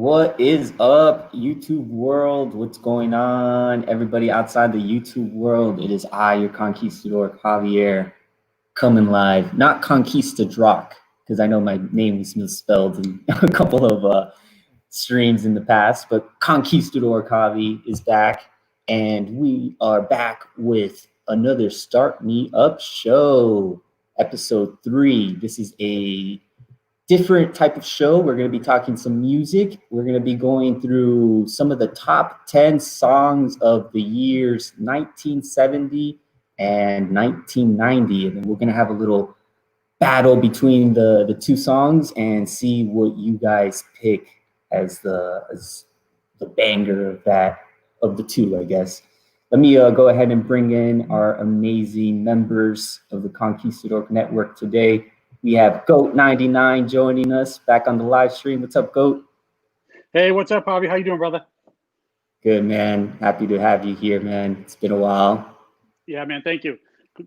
What is up, YouTube world? What's going on? Everybody outside the YouTube world, it is I, your Conquistador Javier, coming live. Not Conquistadrock, because I know my name was misspelled in a couple of streams in the past, but Conquistador Javi is back, and we are back with another Start Me Up show, episode 3. This is a different type of show. We're going to be talking some music. We're going to be going through some of the top 10 songs of the years 1970 and 1990. And then we're going to have a little battle between the two songs and see what you guys pick as the banger of the two, I guess. Let me go ahead and bring in our amazing members of the Conquistador Network today. We have Goat99 joining us back on the live stream. What's up, Goat? Hey, what's up, Bobby? How you doing, brother? Good, man. Happy to have you here, man. It's been a while. Yeah, man. Thank you.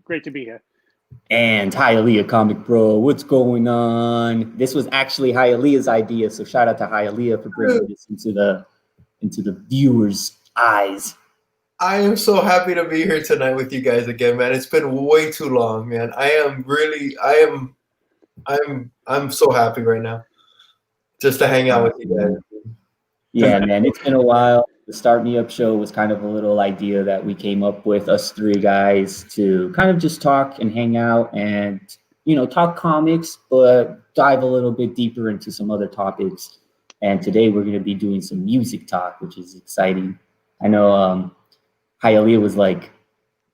Great to be here. And Hialeah Comic Bro, what's going on? This was actually Hialeah's idea, so shout out to Hialeah for bringing this into the viewers' eyes. I am so happy to be here tonight with you guys again, man. It's been way too long, man. I'm so happy right now just to hang out with you guys. Yeah, man, it's been a while. The Start Me Up show was kind of a little idea that we came up with, us three guys, to kind of just talk and hang out and, talk comics, but dive a little bit deeper into some other topics. And today we're going to be doing some music talk, which is exciting. I know Hialeah was like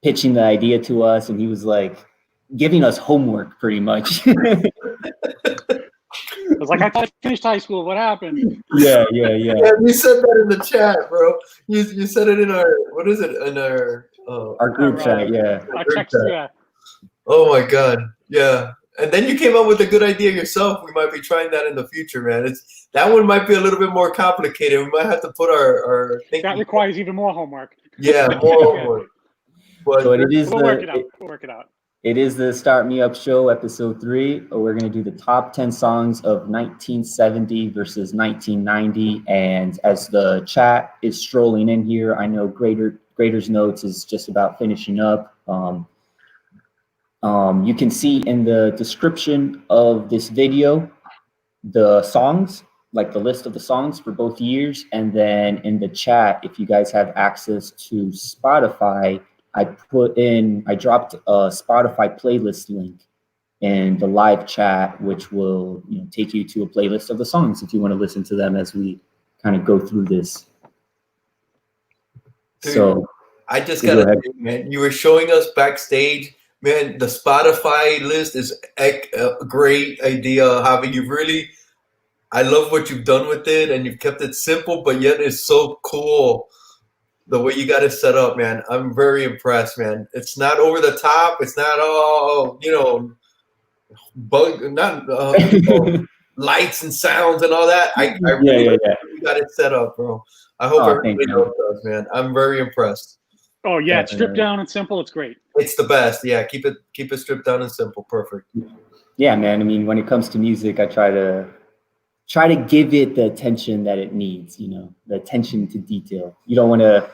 pitching the idea to us, and he was like giving us homework pretty much. I was like, I thought I finished high school. What happened? Yeah. Yeah, you said that in the chat, bro. You said it in our, what is it? In our group chat, yeah. Our text, yeah. Oh my God, yeah. And then you came up with a good idea yourself. We might be trying that in the future, man. That one might be a little bit more complicated. We might have to put our thinking. That requires even more homework. Yeah, more homework. But so it is we'll work it out. It is the Start Me Up show, episode 3. We're going to do the top 10 songs of 1970 versus 1990. And as the chat is strolling in here, I know Grader's Notes is just about finishing up. You can see in the description of this video the songs, like the list of the songs for both years. And then in the chat, if you guys have access to Spotify, I dropped a Spotify playlist link in the live chat, which will take you to a playlist of the songs if you want to listen to them as we kind of go through this. Dude, so I just gotta say, man, you were showing us backstage, man. The Spotify list is a great idea, Javi. I love what you've done with it, and you've kept it simple, but yet it's so cool. The way you got it set up, man. I'm very impressed, man. It's not over the top. It's not all, lights and sounds and all that. I really you got it set up, bro. I hope everybody else does, man. I'm very impressed. Oh yeah, it's stripped down and simple. It's great. It's the best. Yeah, keep it stripped down and simple. Perfect. Yeah, man. I mean, when it comes to music, I try to give it the attention that it needs. The attention to detail. You don't want to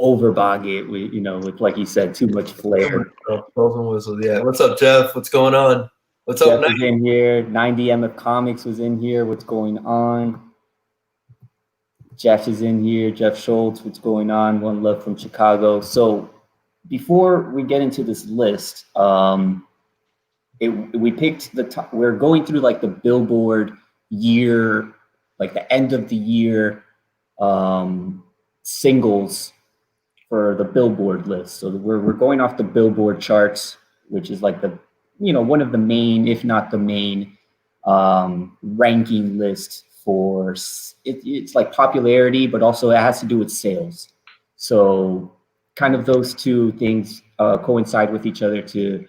overbog it with, like you said, too much flair. Yeah. What's up, Jeff? What's going on? What's Jeff up? Is in here. 90MF Comics was in here. What's going on? Jeff is in here. Jeff Schultz. What's going on? One love from Chicago. So before we get into this list, we picked the top. We're going through like the Billboard year, like the end of the year singles for the Billboard list. So we're going off the Billboard charts, which is like the one of the main, if not the main, ranking list for it's like popularity, but also it has to do with sales. So kind of those two things coincide with each other to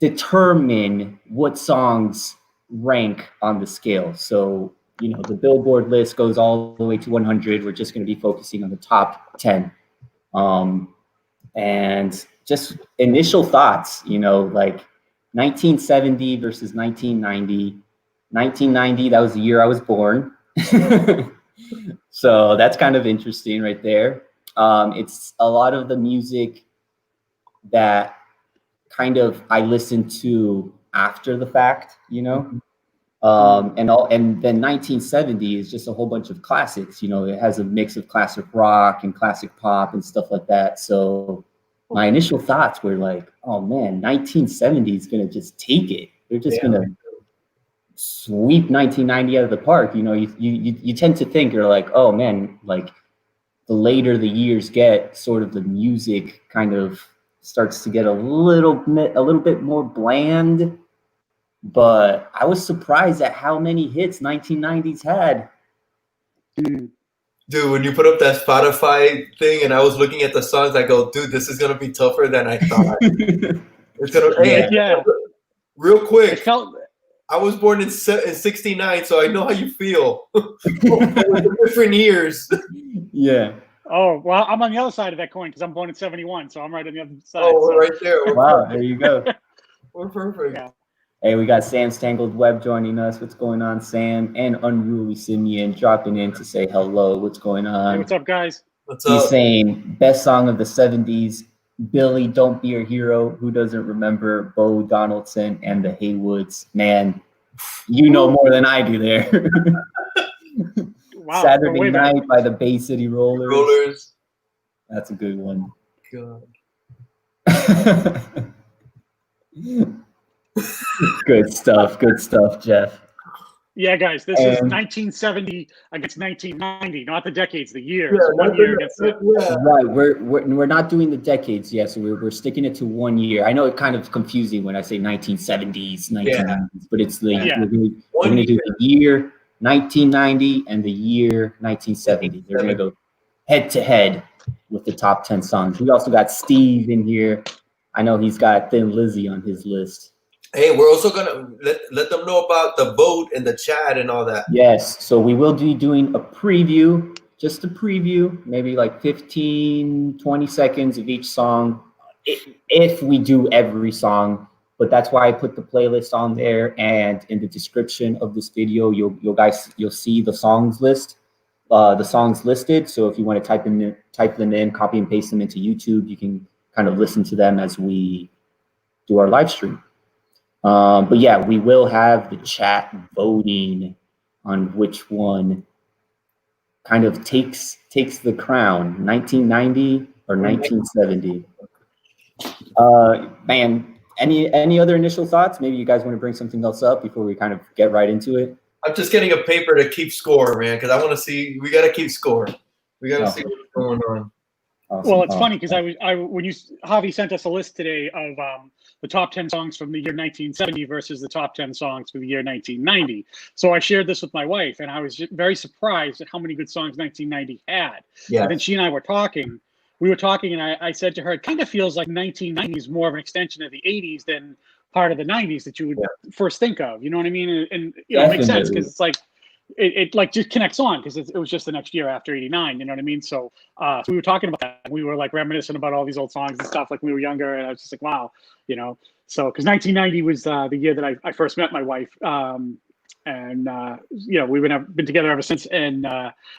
determine what songs rank on the scale. So the Billboard list goes all the way to 100. We're just going to be focusing on the top 10. And just initial thoughts, like 1970 versus 1990. 1990, that was the year I was born. So that's kind of interesting right there. It's a lot of the music that kind of I listened to after the fact, you know. And then 1970 is just a whole bunch of classics. You know, it has a mix of classic rock and classic pop and stuff like that. So my initial thoughts were like, oh man, 1970 is gonna just take it. They're just gonna sweep 1990 out of the park. You know, you tend to think you're like, oh man, like the later the years get, sort of the music kind of starts to get a little bit more bland. But I was surprised at how many hits 1990s had. Dude, when you put up that Spotify thing and I was looking at the songs, I go, dude, this is gonna be tougher than I thought. It's gonna real quick. It felt I was born in 69, so I know how you feel. Different years. Yeah. Oh, well, I'm on the other side of that coin because I'm born in 71, so I'm right on the other side. Oh, we're right there. Wow, there you go. We're perfect. Yeah. Hey, we got Sam's Tangled Web joining us. What's going on, Sam? And Unruly Simeon dropping in to say hello. What's going on? Hey, what's up, guys? What's He's up? saying best song of the 70s. Billy, Don't Be a Hero. Who doesn't remember Bo Donaldson and the Haywoods? Man, you know more than I do there. Wow. Saturday Night by the Bay City Rollers. That's a good one. God. Good stuff, Jeff. Yeah, guys, this is 1970 against 1990, not the decades, the years. Yeah, 1 year against it. Yeah. Right, we're not doing the decades yet, so we're sticking it to 1 year. I know it's kind of confusing when I say 1970s, 1990s, but it's we're going to do the year 1990 and the year 1970. They're going to go head to head with the top 10 songs. We also got Steve in here. I know he's got Thin Lizzy on his list. Hey, we're also gonna let them know about the vote and the chat and all that. Yes, so we will be doing a preview, just a preview, maybe like 15, 20 seconds of each song, if we do every song. But that's why I put the playlist on there, and in the description of this video, you'll see the songs list, the songs listed. So if you want to type them in, copy and paste them into YouTube, you can kind of listen to them as we do our live stream. But yeah, we will have the chat voting on which one kind of takes the crown, 1990 or 1970. Man, any other initial thoughts? Maybe you guys want to bring something else up before we kind of get right into it. I'm just getting a paper to keep score, man, because I want to see. We got to keep score. We got to see what's going on. Awesome. Well, it's funny because when Javi sent us a list today of the top 10 songs from the year 1970 versus the top 10 songs from the year 1990. So I shared this with my wife, and I was very surprised at how many good songs 1990 had. Yeah. And then she and I were talking. We were talking, and I said to her, it kind of feels like 1990 is more of an extension of the 80s than part of the 90s that you would first think of. You know what I mean? And you know, it makes sense because it's like, it like just connects on because it was just the next year after 89, you know what I mean? So we were talking about that. We were like reminiscing about all these old songs and stuff like we were younger, and I was just like, wow, you know. So because 1990 was the year that I first met my wife, and you know, we've been together ever since, and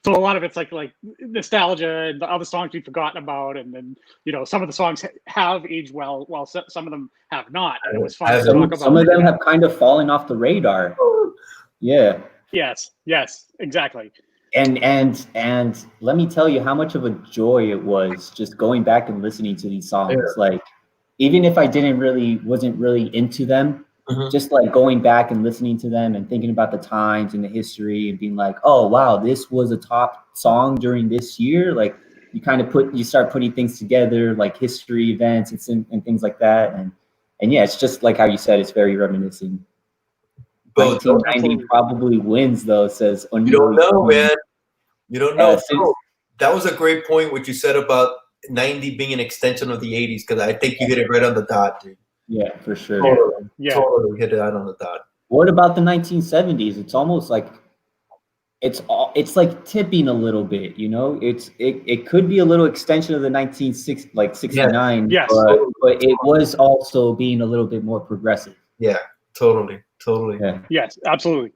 so a lot of it's like nostalgia and the other songs we've forgotten about, and then you know, some of the songs have aged well while some of them have not, and it was fun to talk about. Some of them have kind of fallen off the radar. Yeah. Yes, exactly. And let me tell you how much of a joy it was just going back and listening to these songs. Yeah. Like, even if I wasn't really into them, just like going back and listening to them and thinking about the times and the history and being like, oh wow, this was a top song during this year. Like, you start putting things together, like history events and things like that. And yeah, it's just like how you said, it's very reminiscent. 1990 probably wins, though, says Unruly. You don't know, man. You don't know. Yeah, that was a great point, what you said about 90 being an extension of the 80s, because I think you hit it right on the dot, dude. Yeah, for sure. Totally hit it out on the dot. What about the 1970s? It's almost like it's like tipping a little bit, you know? It could be a little extension of the 69, yes. But it was also being a little bit more progressive. Yeah, totally. Yeah. Yes, absolutely.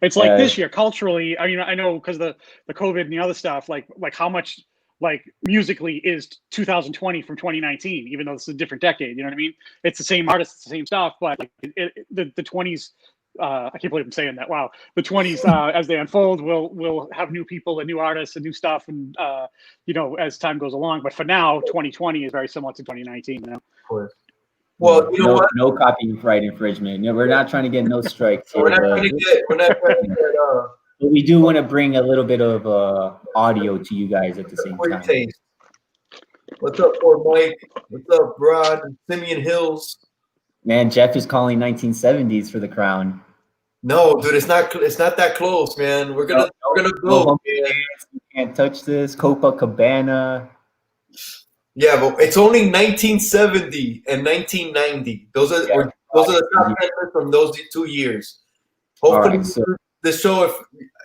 It's like this year culturally. I mean, I know because the COVID and the other stuff. Like how much like musically is 2020 from 2019, even though this is a different decade. You know what I mean? It's the same artists, it's the same stuff, but like the 20s. I can't believe I'm saying that. Wow, the 20s as they unfold, will have new people and new artists and new stuff, and you know, as time goes along. But for now, 2020 is very similar to 2019. You know. Of course. Well, you know what? No copyright infringement. No, we're not trying to get no strikes here. We're not trying to get. But we do want to bring a little bit of audio to you guys at the same time. Taste. What's up, poor Mike? What's up, Rod? Simeon Hills. Man, Jeff is calling 1970s for the crown. No, dude, it's not that close, man. We're gonna go. You can't touch this. Copacabana. Yeah, but it's only 1970 and 1990. Those are the top 10 from those 2 years. Hopefully, this show,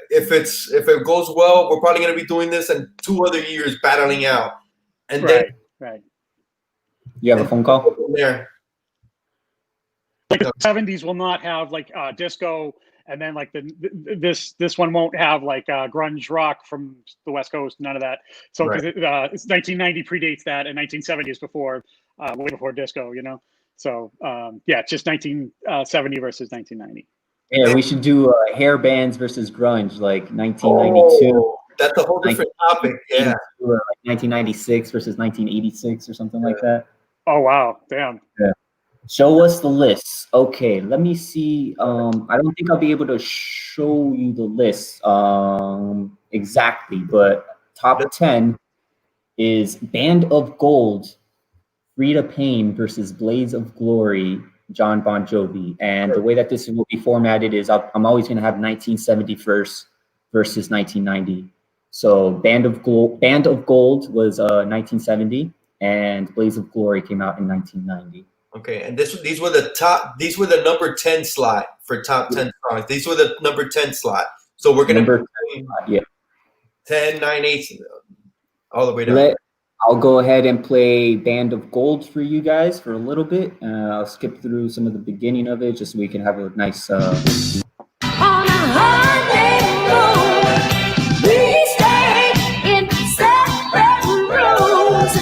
if it goes well, we're probably gonna be doing this in 2 other years, battling out, and then You have a phone call from there. Like the 70s will not have like disco, and then like this one won't have like grunge rock from the West Coast. None of that. So it's 1990 predates that, and 1970 is before, way before disco. You know. So yeah, it's just 1970 versus 1990. Yeah, we should do hair bands versus grunge, like 1992. Oh, that's a whole different topic. Yeah, or like 1996 versus 1986 or something like that. Oh wow, damn. Yeah. Show us the list. Okay, let me see. I don't think I'll be able to show you the list exactly, but top 10 is Band of Gold, Freda Payne versus Blaze of Glory, John Bon Jovi. And the way that this will be formatted is I'm always going to have 1970 first versus 1990. So Band of Gold was 1970, and Blaze of Glory came out in 1990. Okay, and these were the number 10 slot for top 10 songs. These were the number 10 slot. So we're gonna number 10, 9, 8, all the way down. I'll go ahead and play Band of Gold for you guys for a little bit. I'll skip through some of the beginning of it just so we can have a nice On a honeymoon, we stay in separate rooms.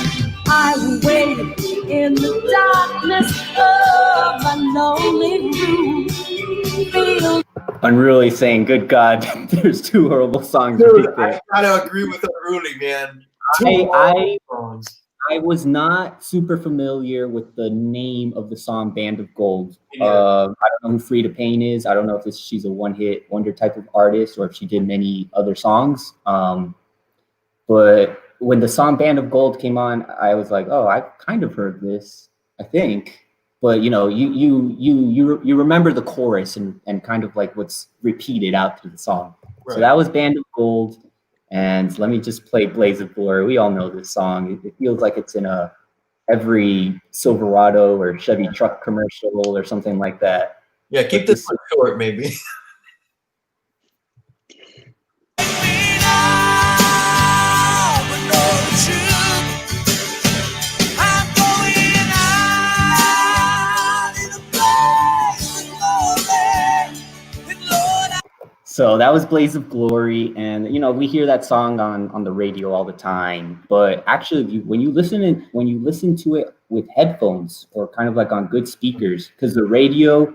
I waited in the darkness of a lonely room. I'm really saying, good God, there's 2 horrible songs. Dude, I gotta agree with Unruly, man. I was not super familiar with the name of the song Band of Gold. I don't know who Freda Payne is. I don't know if she's a one-hit wonder type of artist or if she did many other songs. But when the song Band of Gold came on, I was like, oh, I've kind of heard this, I think. But you know, you remember the chorus and kind of like what's repeated out through the song. Right. So that was Band of Gold. And let me just play Blaze of Glory. We all know this song. It feels like it's in every Silverado or Chevy truck commercial or something like that. Yeah, keep this one short, maybe. So that was Blaze of Glory, and you know, we hear that song on the radio all the time. But actually, when you listen to it with headphones or kind of like on good speakers, because the radio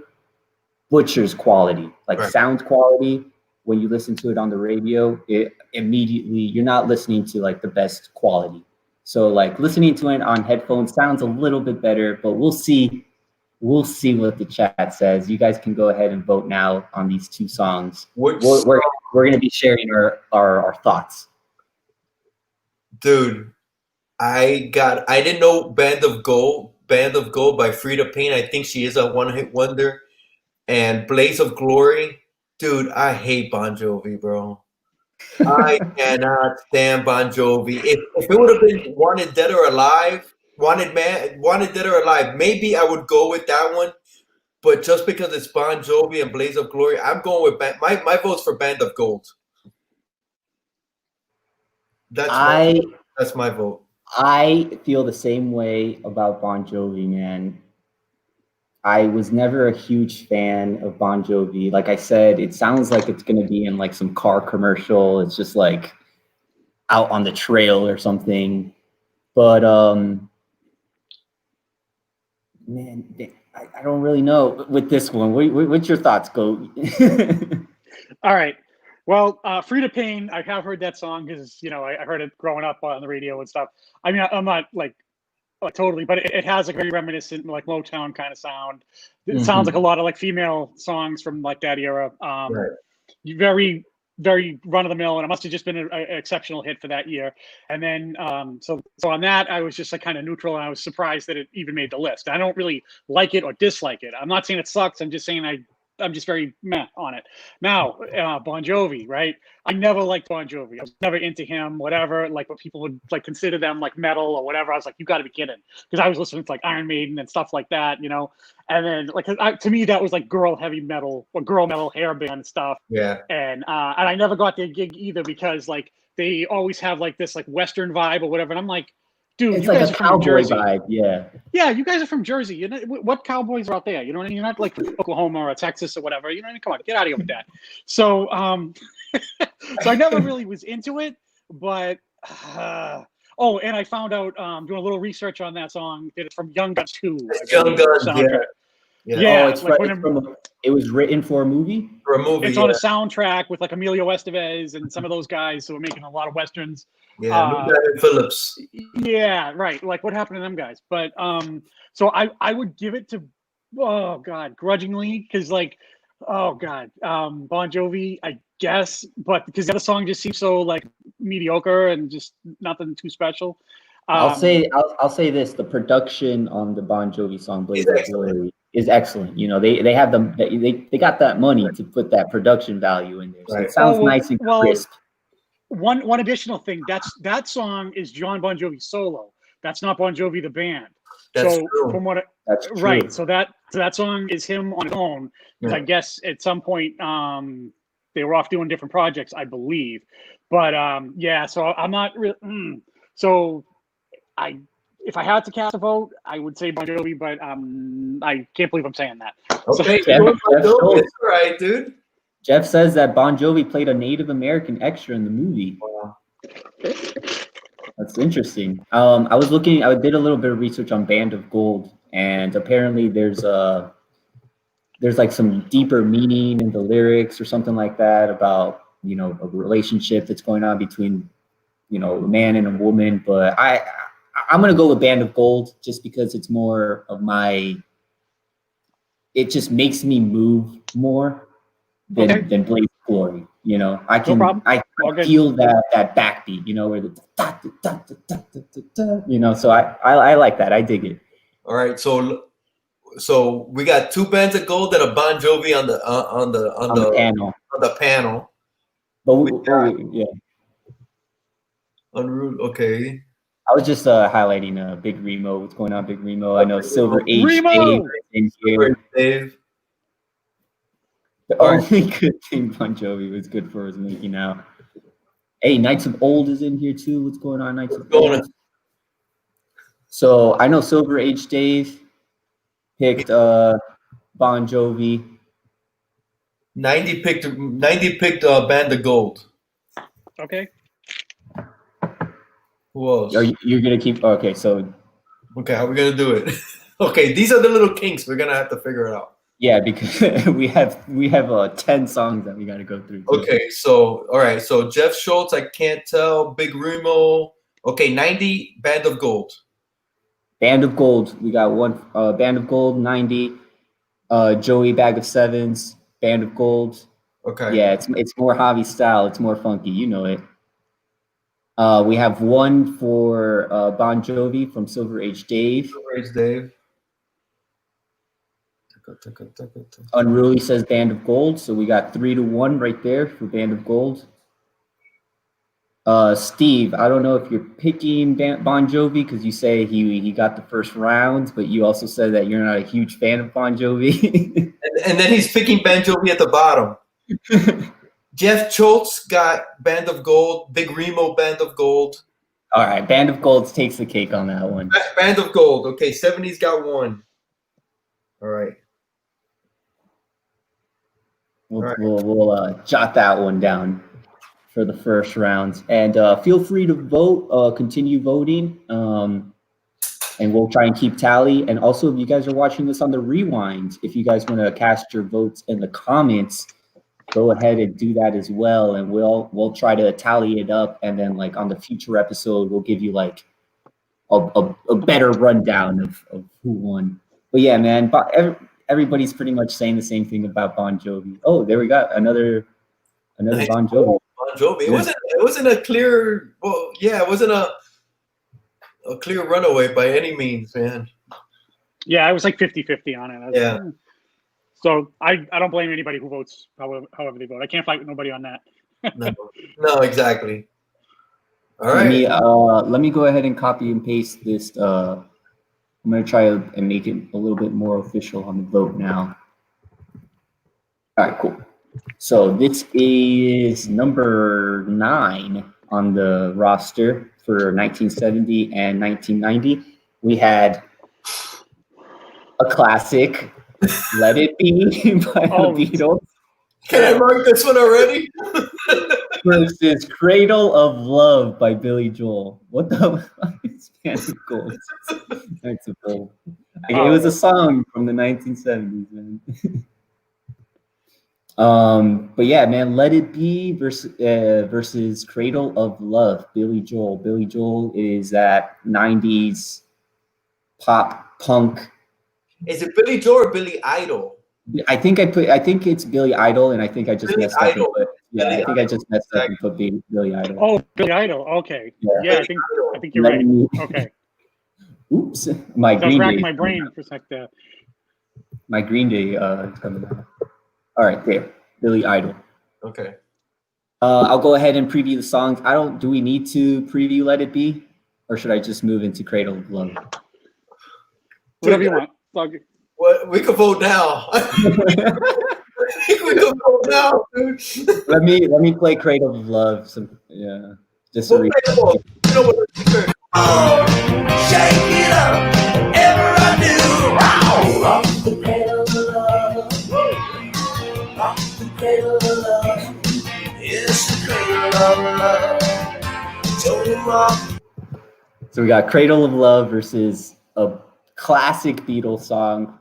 butchers quality, like sound quality. When you listen to it on the radio, it immediately you're not listening to like the best quality. So like listening to it on headphones sounds a little bit better, but we'll see. We'll see what the chat says. You guys can go ahead and vote now on these 2 songs. We're going to be sharing our thoughts. Dude, I didn't know Band of Gold by Freda Payne. I think she is a one-hit wonder. And Blaze of Glory, dude, I hate Bon Jovi, bro. I cannot stand Bon Jovi. If it would have been Wanted Dead or Alive, Wanted Dead or Alive, maybe I would go with that one. But just because it's Bon Jovi and Blaze of Glory, I'm going with my vote's for Band of Gold. That's my vote. I feel the same way about Bon Jovi, man. I was never a huge fan of Bon Jovi. Like I said, it sounds like it's going to be in like some car commercial. It's just like out on the trail or something. But man, I don't really know with this one. What's your thoughts, Go? All right. Well, Freda Payne, I have heard that song because, you know, I heard it growing up on the radio and stuff. I mean, I'm not like totally, but it has like very reminiscent, like Motown kind of sound. It sounds like a lot of like female songs from like that era. Right. Very, very run of the mill, and it must have just been an exceptional hit for that year. And then, so on that, I was just like kind of neutral, and I was surprised that it even made the list. I don't really like it or dislike it. I'm not saying it sucks. I'm just saying I'm just very meh on it. Now, Bon Jovi, right? I never liked Bon Jovi. I was never into him, whatever. Like, what people would like consider them like metal or whatever. I was like, you got to be kidding, because I was listening to like Iron Maiden and stuff like that, you know. And then, like, to me, that was like girl heavy metal or girl metal hair band stuff. Yeah. And I never got their gig either, because like they always have like this like Western vibe or whatever. And I'm like, dude, It's you like guys a are from cowboy Jersey. vibe, yeah. Yeah, you guys are from Jersey. You know what cowboys are out there? You know what I mean? You're not like Oklahoma or Texas or whatever. You know what I mean? Come on, get out of here with that. So, so I never really was into it. But oh, and I found out doing a little research on that song that it's from Young Guns 2. Young Guns, soundtrack. Yeah. Yeah, Oh, it's like it was written for a movie? For a movie. It's on a soundtrack with like Emilio Estevez and some of those guys who are making a lot of westerns. Yeah, Phillips. Yeah, right. Like, what happened to them guys? But so I would give it to, oh god, grudgingly, because like, oh god, Bon Jovi, I guess, but because the other song just seems so like mediocre and just nothing too special. I'll say this: the production on the Bon Jovi song "Blaze of Glory" is excellent. You know, they have them. They got that money to put that production value in there, so it sounds nice and crisp. One additional thing, that song is John Bon Jovi solo. That's not Bon Jovi the band. That's so true. from what That's true. right, so that song is him on his own. Because I guess at some point they were off doing different projects, I believe. But yeah, so I'm not really. So if I had to cast a vote, I would say Bon Jovi, but I can't believe I'm saying that. Okay, So, it's all right, dude. Jeff says that Bon Jovi played a Native American extra in the movie. Wow. That's interesting. I did a little bit of research on Band of Gold, and apparently there's like some deeper meaning in the lyrics or something like that about, you know, a relationship that's going on between, you know, a man and a woman. But I'm gonna go with Band of Gold just because it's more of it just makes me move more than Blaze of Glory. You know, I can feel that backbeat, you know, where the da, da, da, da, da, da, da, you know, so I like that. I dig it. All right, so we got two Bands of Gold and a Bon Jovi on the panel. But yeah. Unruly, okay. I was just highlighting Big Remo. What's going on, Big Remo? I know Silver Age Dave in here. Dave. The only good thing Bon Jovi was good for is making out. Hey, Knights of Old is in here too. What's going on, Knights of Old? So I know Silver Age Dave picked Bon Jovi. 90 picked Band of Gold. Okay. Who else? You're gonna keep okay, so okay, how are we gonna do it? Okay, these are the little kinks. We're gonna have to figure it out. Yeah, because we have 10 songs that we gotta go through. Okay, so all right, so Jeff Schultz, I can't tell. Big Remo. Okay, 90 Band of Gold. Band of Gold. We got one Band of Gold, 90. Joey Bag of Sevens, Band of Gold. Okay. Yeah, it's more Javi style, it's more funky, you know it. We have one for Bon Jovi from Silver Age Dave. Silver Age Dave. Unruly says Band of Gold, so we got 3-1 right there for Band of Gold. Steve, I don't know if you're picking Bon Jovi because you say he got the first round, but you also said that you're not a huge fan of Bon Jovi. and then he's picking Bon Jovi at the bottom. Jeff Schultz got Band of Gold. Big Remo, Band of Gold. All right, Band of Gold takes the cake on that one. Band of Gold. Okay, 70's got one. All right. We'll jot that one down for the first round. And feel free to vote, continue voting, and we'll try and keep tally. And also, if you guys are watching this on the rewind, if you guys want to cast your votes in the comments, go ahead and do that as well. And we'll try to tally it up. And then like on the future episode, we'll give you like a better rundown of who won. But yeah, man, everybody's pretty much saying the same thing about Bon Jovi. Oh, there we got another Bon Jovi. Bon Jovi. It wasn't a clear. Well, yeah, it wasn't a clear runaway by any means, man. Yeah, I was like 50-50 on it. Yeah. So I don't blame anybody who votes however they vote. I can't fight with nobody on that. No, exactly. All right. Let me go ahead and copy and paste this. I'm going to try and make it a little bit more official on the vote now. All right, cool. So this is number 9 on the roster for 1970 and 1990. We had a classic, Let It Be by the Beatles. Can I mark this one already? Versus Cradle of Love by Billy Joel. What the fuck is Spanish Gold? That's a bold. It was a song from the 1970s, man. But yeah, man, Let It Be versus Cradle of Love, Billy Joel. Billy Joel is that 90s pop punk. Is it Billy Joel or Billy Idol? I think it's Billy Idol, and I think I just messed up. I just messed up and put Billy Idol. Oh, Billy Idol. Okay. Yeah, I think you're right. Okay. Oops, my Green Day. My brain for a sec there. My Green Day is coming out. All right, there, Billy Idol. Okay. Uh, I'll go ahead and preview the songs. Do we need to preview Let It Be? Or should I just move into Cradle of Love? Whatever you want. What, we can vote now. We can vote now, dude. Let me play Cradle of Love. Just to shake it up, ever I do. Rock the cradle of love, rock the cradle of love. It's the cradle of love. Tony Rock. So we got Cradle of Love versus a classic Beatles song.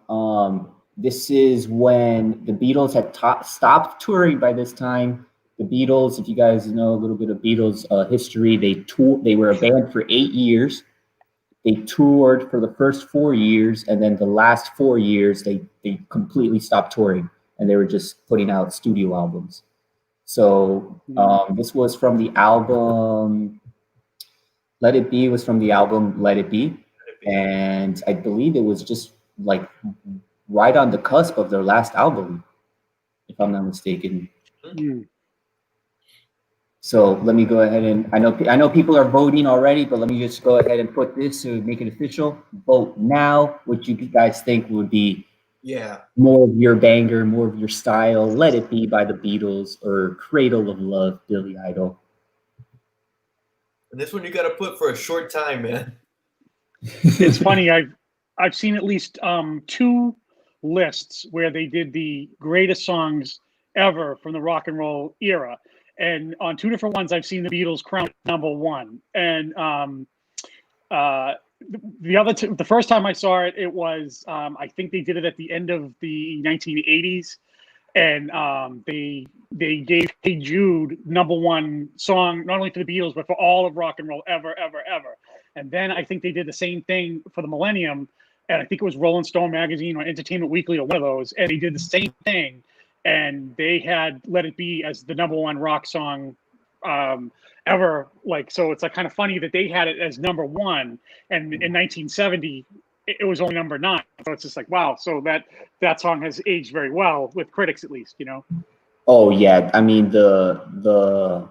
This is when the Beatles had stopped touring by this time. The Beatles, if you guys know a little bit of Beatles history, they were a band for 8 years. They toured for the first 4 years, and then the last 4 years, they completely stopped touring, and they were just putting out studio albums. So this was from the album, Let It Be was from the album Let It Be. And I believe it was just like right on the cusp of their last album, if I'm not mistaken. So let me go ahead and I know people are voting already, but let me just go ahead and put this to make it official. Vote now. What you guys think would be more of your banger, more of your style? Let It Be by the Beatles or Cradle of Love, Billy Idol. And this one you got to put for a short time, man. It's funny. I've seen at least 2 lists where they did the greatest songs ever from the rock and roll era, and on 2 different ones, I've seen the Beatles crowned number 1. And the other two, the first time I saw it, it was I think they did it at the end of the 1980s, and they gave Hey Jude number 1 song not only for the Beatles but for all of rock and roll ever. And then I think they did the same thing for the Millennium, and I think it was Rolling Stone magazine or Entertainment Weekly or one of those, and they did the same thing, and they had Let It Be as the number 1 rock song ever. Like, so it's like kind of funny that they had it as number 1, and in 1970 it was only number 9. So it's just like, wow. So that song has aged very well with critics, at least, you know. Oh yeah, I mean the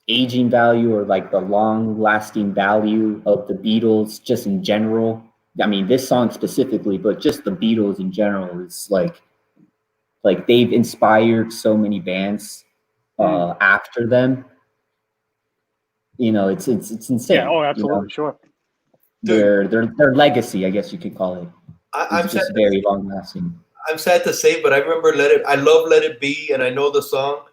aging value or like the long lasting value of the Beatles just in general. I mean this song specifically, but just the Beatles in general is like they've inspired so many bands after them. You know, it's insane. Yeah, oh absolutely, you know? Sure. Their legacy, I guess you could call it. I'm just very long lasting. I'm sad to say, but I remember I love Let It Be, and I know the song.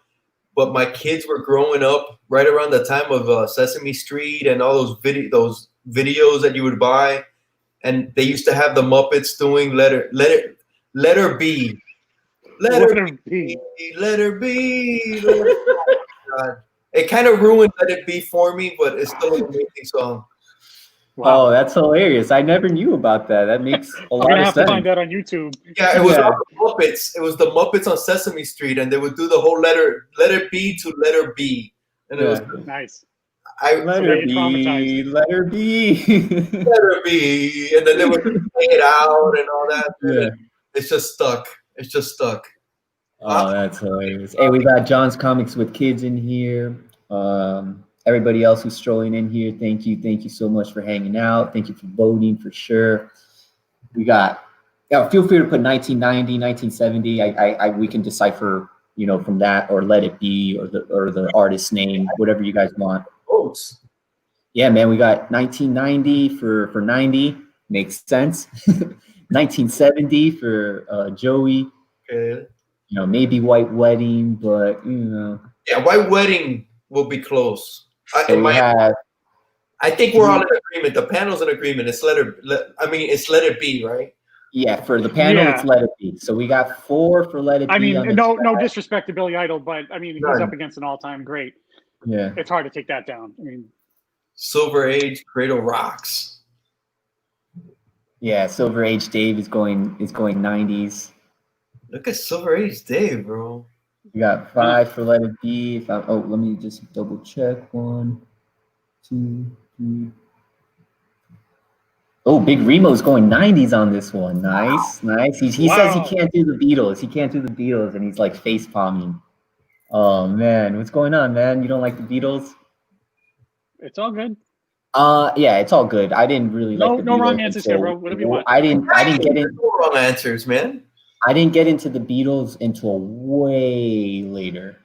But my kids were growing up right around the time of Sesame Street and all those videos that you would buy, and they used to have the Muppets doing Let Her Be, Let Her Be, Let Her Be. Oh, God. It kind of ruined Let It Be for me, but it's still an amazing song. Wow. Oh, that's hilarious. I never knew about that. That makes a lot of sense. I'm gonna have to find that on YouTube. Yeah, it was all the Muppets. It was the Muppets on Sesame Street, and they would do the whole Let It Be to Let Her Be. And it was nice. Let her be, let her be. Let her be. And then they would play it out and all that. Yeah. It's just stuck. It's just stuck. Oh, that's hilarious. Hey, we got John's Comics with Kids in here. Everybody else who's strolling in here, thank you. Thank you so much for hanging out. Thank you for voting for sure. We got, feel free to put 1990, 1970. We can decipher, from that, or Let It Be, or the artist name, whatever you guys want. Votes. Yeah, man, we got 1990 for 90. Makes sense. 1970 for Joey. Okay. Maybe White Wedding, but Yeah, White Wedding will be close. So I think we're all in agreement. The panel's in agreement. It's Let It Be, right? Yeah, for the panel, it's Let It Be. So we got 4 for Let It Be. I mean, no disrespect to Billy Idol, but I mean, he's up against an all-time great. Yeah, it's hard to take that down. I mean, Silver Age, Cradle Rocks. Yeah, Silver Age Dave is going 90s. Look at Silver Age Dave, bro. We got 5 for Let It Be. Let me just double check. 1, 2, 3. Oh, Big Remo's going 90s on this one. Nice. He says he can't do the Beatles. And he's like face palming. Oh man, what's going on, man? You don't like the Beatles? It's all good. Yeah, it's all good. I didn't really like the Beatles. No wrong answers here, bro. Whatever you want. I didn't get in. No wrong answers, man. I didn't get into the Beatles until way later.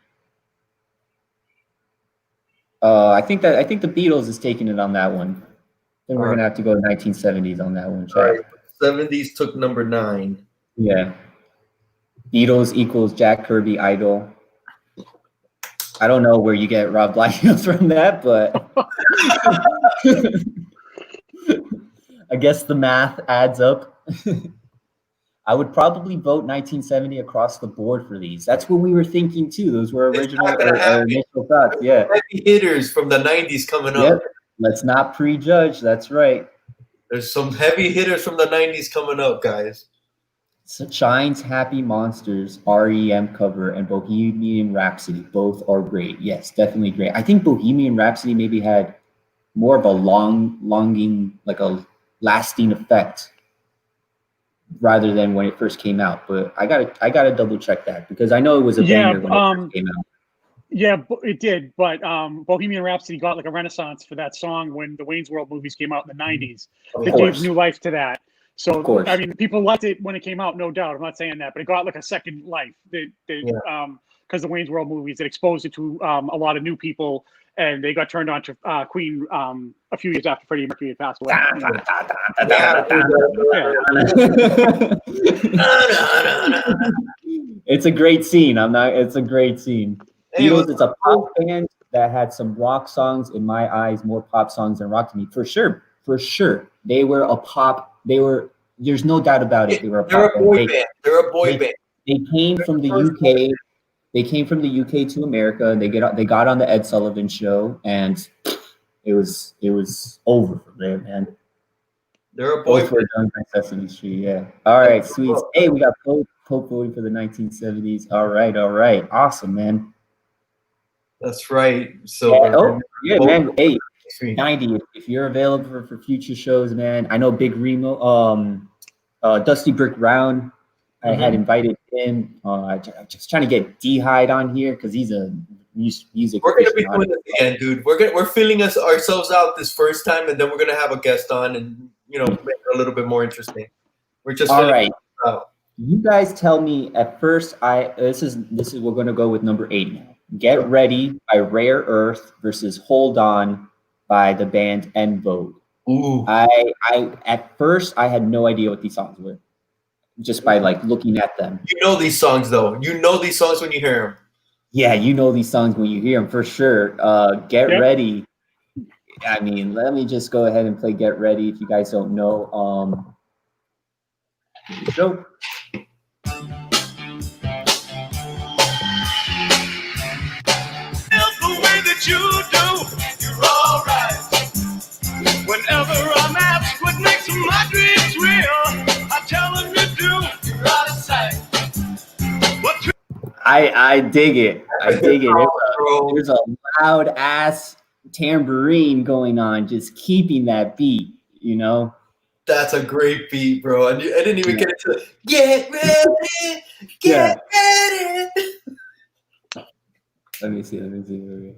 I think the Beatles is taking it on that one. Then we're gonna have to go 1970s on that one. All right. 70s took number 9. Yeah. Beatles equals Jack Kirby Idol. I don't know where you get Rob Blackfield from that, but I guess the math adds up. I would probably vote 1970 across the board for these. That's what we were thinking too. Those were original initial thoughts. Yeah. Heavy hitters from the 90s coming up. Yep. Let's not prejudge. That's right. There's some heavy hitters from the 90s coming up, guys. Shine's Happy Monsters REM cover and Bohemian Rhapsody both are great. Yes, definitely great. I think Bohemian Rhapsody maybe had more of a longing, like a lasting effect rather than when it first came out. But I gotta double check that because I know it was a banger when it first came out. Yeah, it did. But Bohemian Rhapsody got like a renaissance for that song when the Wayne's World movies came out in the 90s. They gave new life to that. So, I mean, people liked it when it came out, no doubt. I'm not saying that, but it got like a second life. Because the Wayne's World movies, it exposed it to a lot of new people, and they got turned on to Queen a few years after Freddie Mercury had passed away. It's a great scene. It's a great scene. Beatles, it's a pop band that had some rock songs. In my eyes, more pop songs than rock to me. For sure. They were a pop. There's no doubt about it. They were a pop band. They're a boy band. They came from the UK. They came from the UK to America. They got on the Ed Sullivan Show, and it was over from there, man. They're a boy band. Both were done by Sesame Street, yeah. All right, sweet. Hey, we got Pope voting for the 1970s. All right. Awesome, man. That's right. So man. Hey, 90. If you're available for future shows, man. I know Big Remo, Dusty Brick Round. I had invited him. Just trying to get D-Hyde on here because he's a music. We're gonna be doing it again, dude. We're feeling ourselves out this first time, and then we're gonna have a guest on, and make it a little bit more interesting. We're just all right. You guys tell me at first. This is we're gonna go with number 8 now. Get Ready by Rare Earth versus Hold On by the band En Vogue. Ooh. I at first I had no idea what these songs were. just by like looking at them. You know these songs though. You know these songs when you hear them. Yeah, you know these songs when you hear them for sure. Get Yep. Ready. I mean, let me just go ahead and play Get Ready if you guys don't know. Here we go. The way that you do, you're all right. Whenever I'm asked what makes my dreams real, I tell them you do, you're out of sight. I dig it. I dig it. There's a loud ass tambourine going on, just keeping that beat, you know? That's a great beat, bro. And I didn't even get into Get Ready, Get Ready. Let me see. Get ready,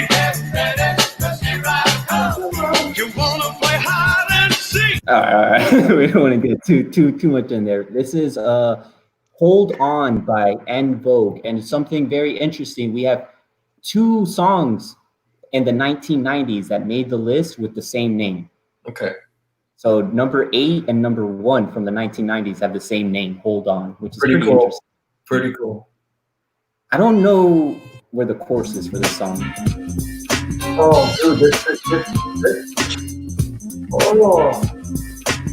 'cause here I come. You wanna play hide and seek? All right. We don't want to get too much in there. This is Hold On by En Vogue, and something very interesting. We have 2 songs in the 1990s that made the list with the same name. Okay. So number 8 and number 1 from the 1990s have the same name, Hold On, which is pretty cool. interesting. Pretty cool. I don't know where the chorus is for this song. Oh, dude, this. Oh,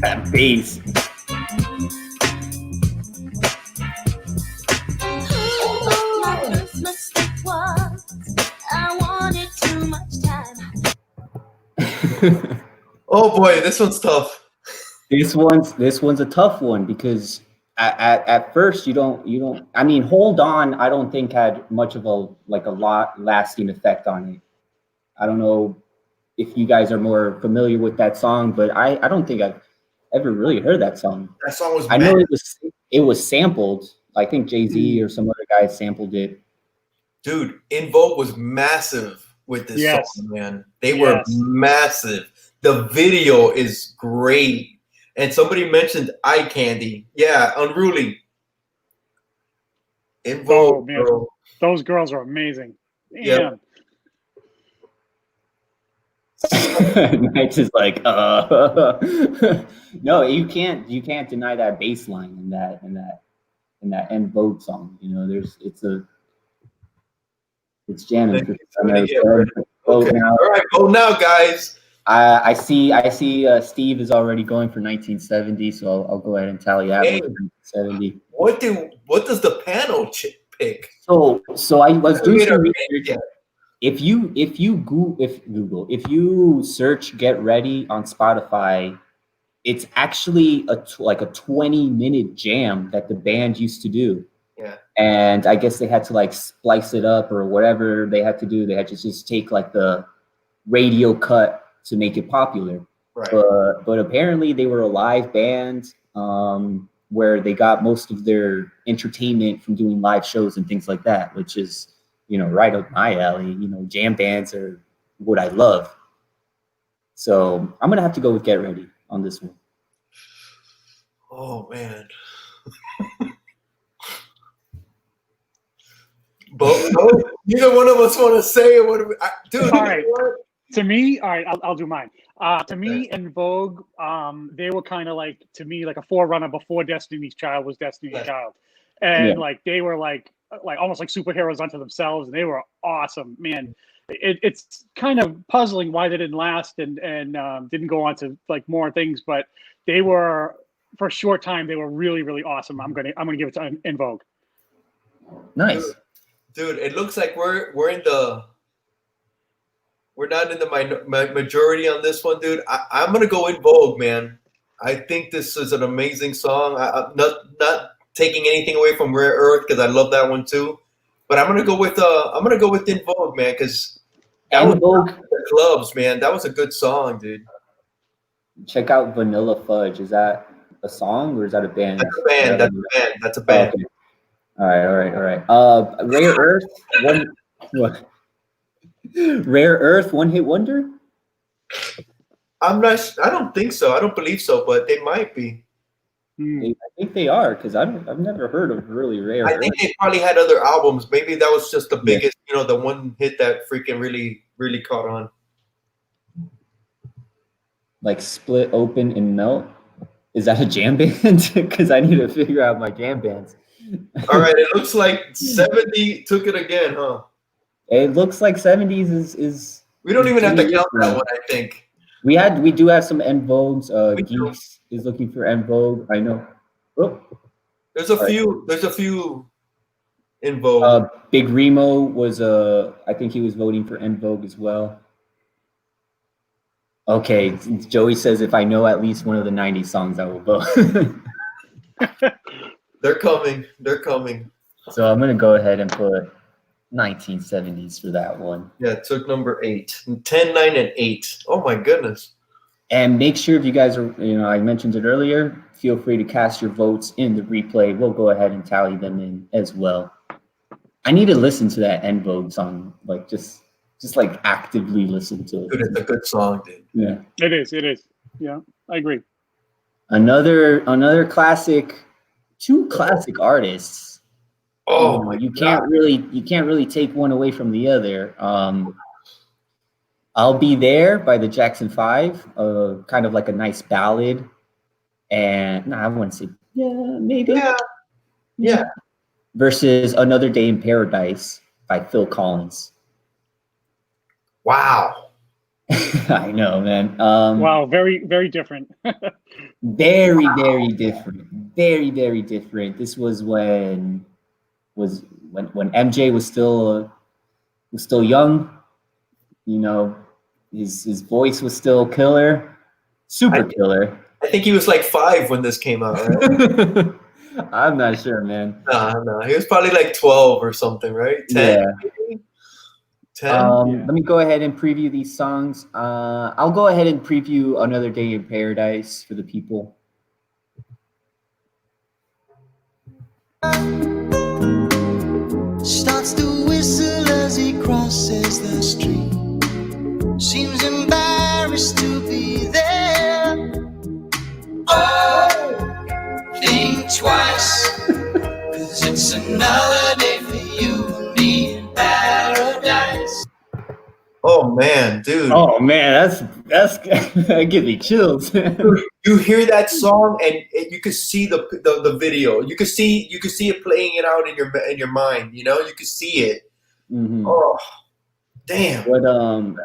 That bass. oh boy, this one's tough. This one's a tough one because at first you don't. I mean, Hold On, I don't think had much of a lasting effect on it. I don't know if you guys are more familiar with that song, but I don't think I've ever really heard that song. That song was. I know it was sampled. I think Jay-Z or some other guy sampled it. Dude, En Vogue was massive with this song, man. They were massive. The video is great. And somebody mentioned Eye Candy. Yeah, Unruly. En Vogue, bro. Those girls are amazing. Yeah. Knights is like, no, you can't deny that bass line in that En Vogue song. You know, it's jamming. Okay. All right, vote now, guys. I see Steve is already going for 1970, so I'll go ahead and tally that with 1970. What does the panel pick? So I was doing some research. If you search Get Ready on Spotify, it's actually a 20-minute jam that the band used to do. Yeah. And I guess they had to like splice it up or whatever they had to do. They had to just take like the radio cut to make it popular. Right. But apparently they were a live band where they got most of their entertainment from doing live shows and things like that, which is, you know, right up my alley. You know, jam bands are what I love. So I'm gonna have to go with Get Ready on this one. Oh man. But neither one of us want to say it. Dude, all right. To me, all right, I'll do mine. To me, En Vogue, they were kind of like, to me, like a forerunner before Destiny's Child was Destiny's Child. And like, they were like almost like superheroes unto themselves, and they were awesome, man. It's kind of puzzling why they didn't last and didn't go on to like more things, but they were, for a short time, they were really, really awesome. I'm gonna give it to En Vogue. Nice. Dude, it looks like we're not in the majority on this one, dude. I'm gonna go En Vogue, man. I think this is an amazing song. I'm not taking anything away from Rare Earth because I love that one too. But I'm gonna go with En Vogue, man, because En Vogue clubs, man. That was a good song, dude. Check out Vanilla Fudge. Is that a song or is that a band? That's a band. That's a band. Okay. All right. Rare Earth, what? Rare Earth, one hit wonder? I don't think so. I don't believe so, but they might be. I think they are, because I've never heard of really Rare Earth. I think they probably had other albums. Maybe that was just the biggest, you know, the one hit that freaking really, really caught on. Like Split Open and Melt? Is that a jam band? Because I need to figure out my jam bands. All right, it looks like 70 took it again, huh? It looks like 70s is. We don't even have to count that different. one, I think. We do have some En Vogues. We do. Geeks is looking for En Vogue. I know. Oh. There's a few in Vogue. Big Remo was I think he was voting for En Vogue as well. Okay, Joey says if I know at least one of the 90s songs, I will vote. They're coming. They're coming. So I'm gonna go ahead and put 1970s for that one. Yeah, it took number 8. 10, 9, and 8. Oh my goodness. And make sure if you guys are, I mentioned it earlier, feel free to cast your votes in the replay. We'll go ahead and tally them in as well. I need to listen to that En Vogue song, like just like actively listen to it. Dude, it's a good song, dude. Yeah. It is. Yeah, I agree. Another classic, 2 classic artists. Oh my you can't really take one away from the other. I'll Be There by the Jackson 5, kind of like a nice ballad. And I wouldn't say, maybe. Yeah. Versus Another Day in Paradise by Phil Collins. Wow. I know, man. Wow, very, very different. Very, very different. Very, very different. This was when MJ was still young. His voice was still killer, super killer. I think he was like 5 when this came out, right? I'm not sure, man. No, he was probably like 12 or something, right? 10. Yeah. Maybe? 10. Let me go ahead and preview these songs. I'll go ahead and preview Another Day in Paradise for the people. Starts to whistle as he crosses the street. Seems embarrassed to be there. Oh, think twice, 'cause it's another day for you and me in paradise. Oh man, dude. Oh man, that's that gives me chills. You hear that song and you could see the video. You could see it playing it out in your mind. You could see it. Mm-hmm. Oh, damn. What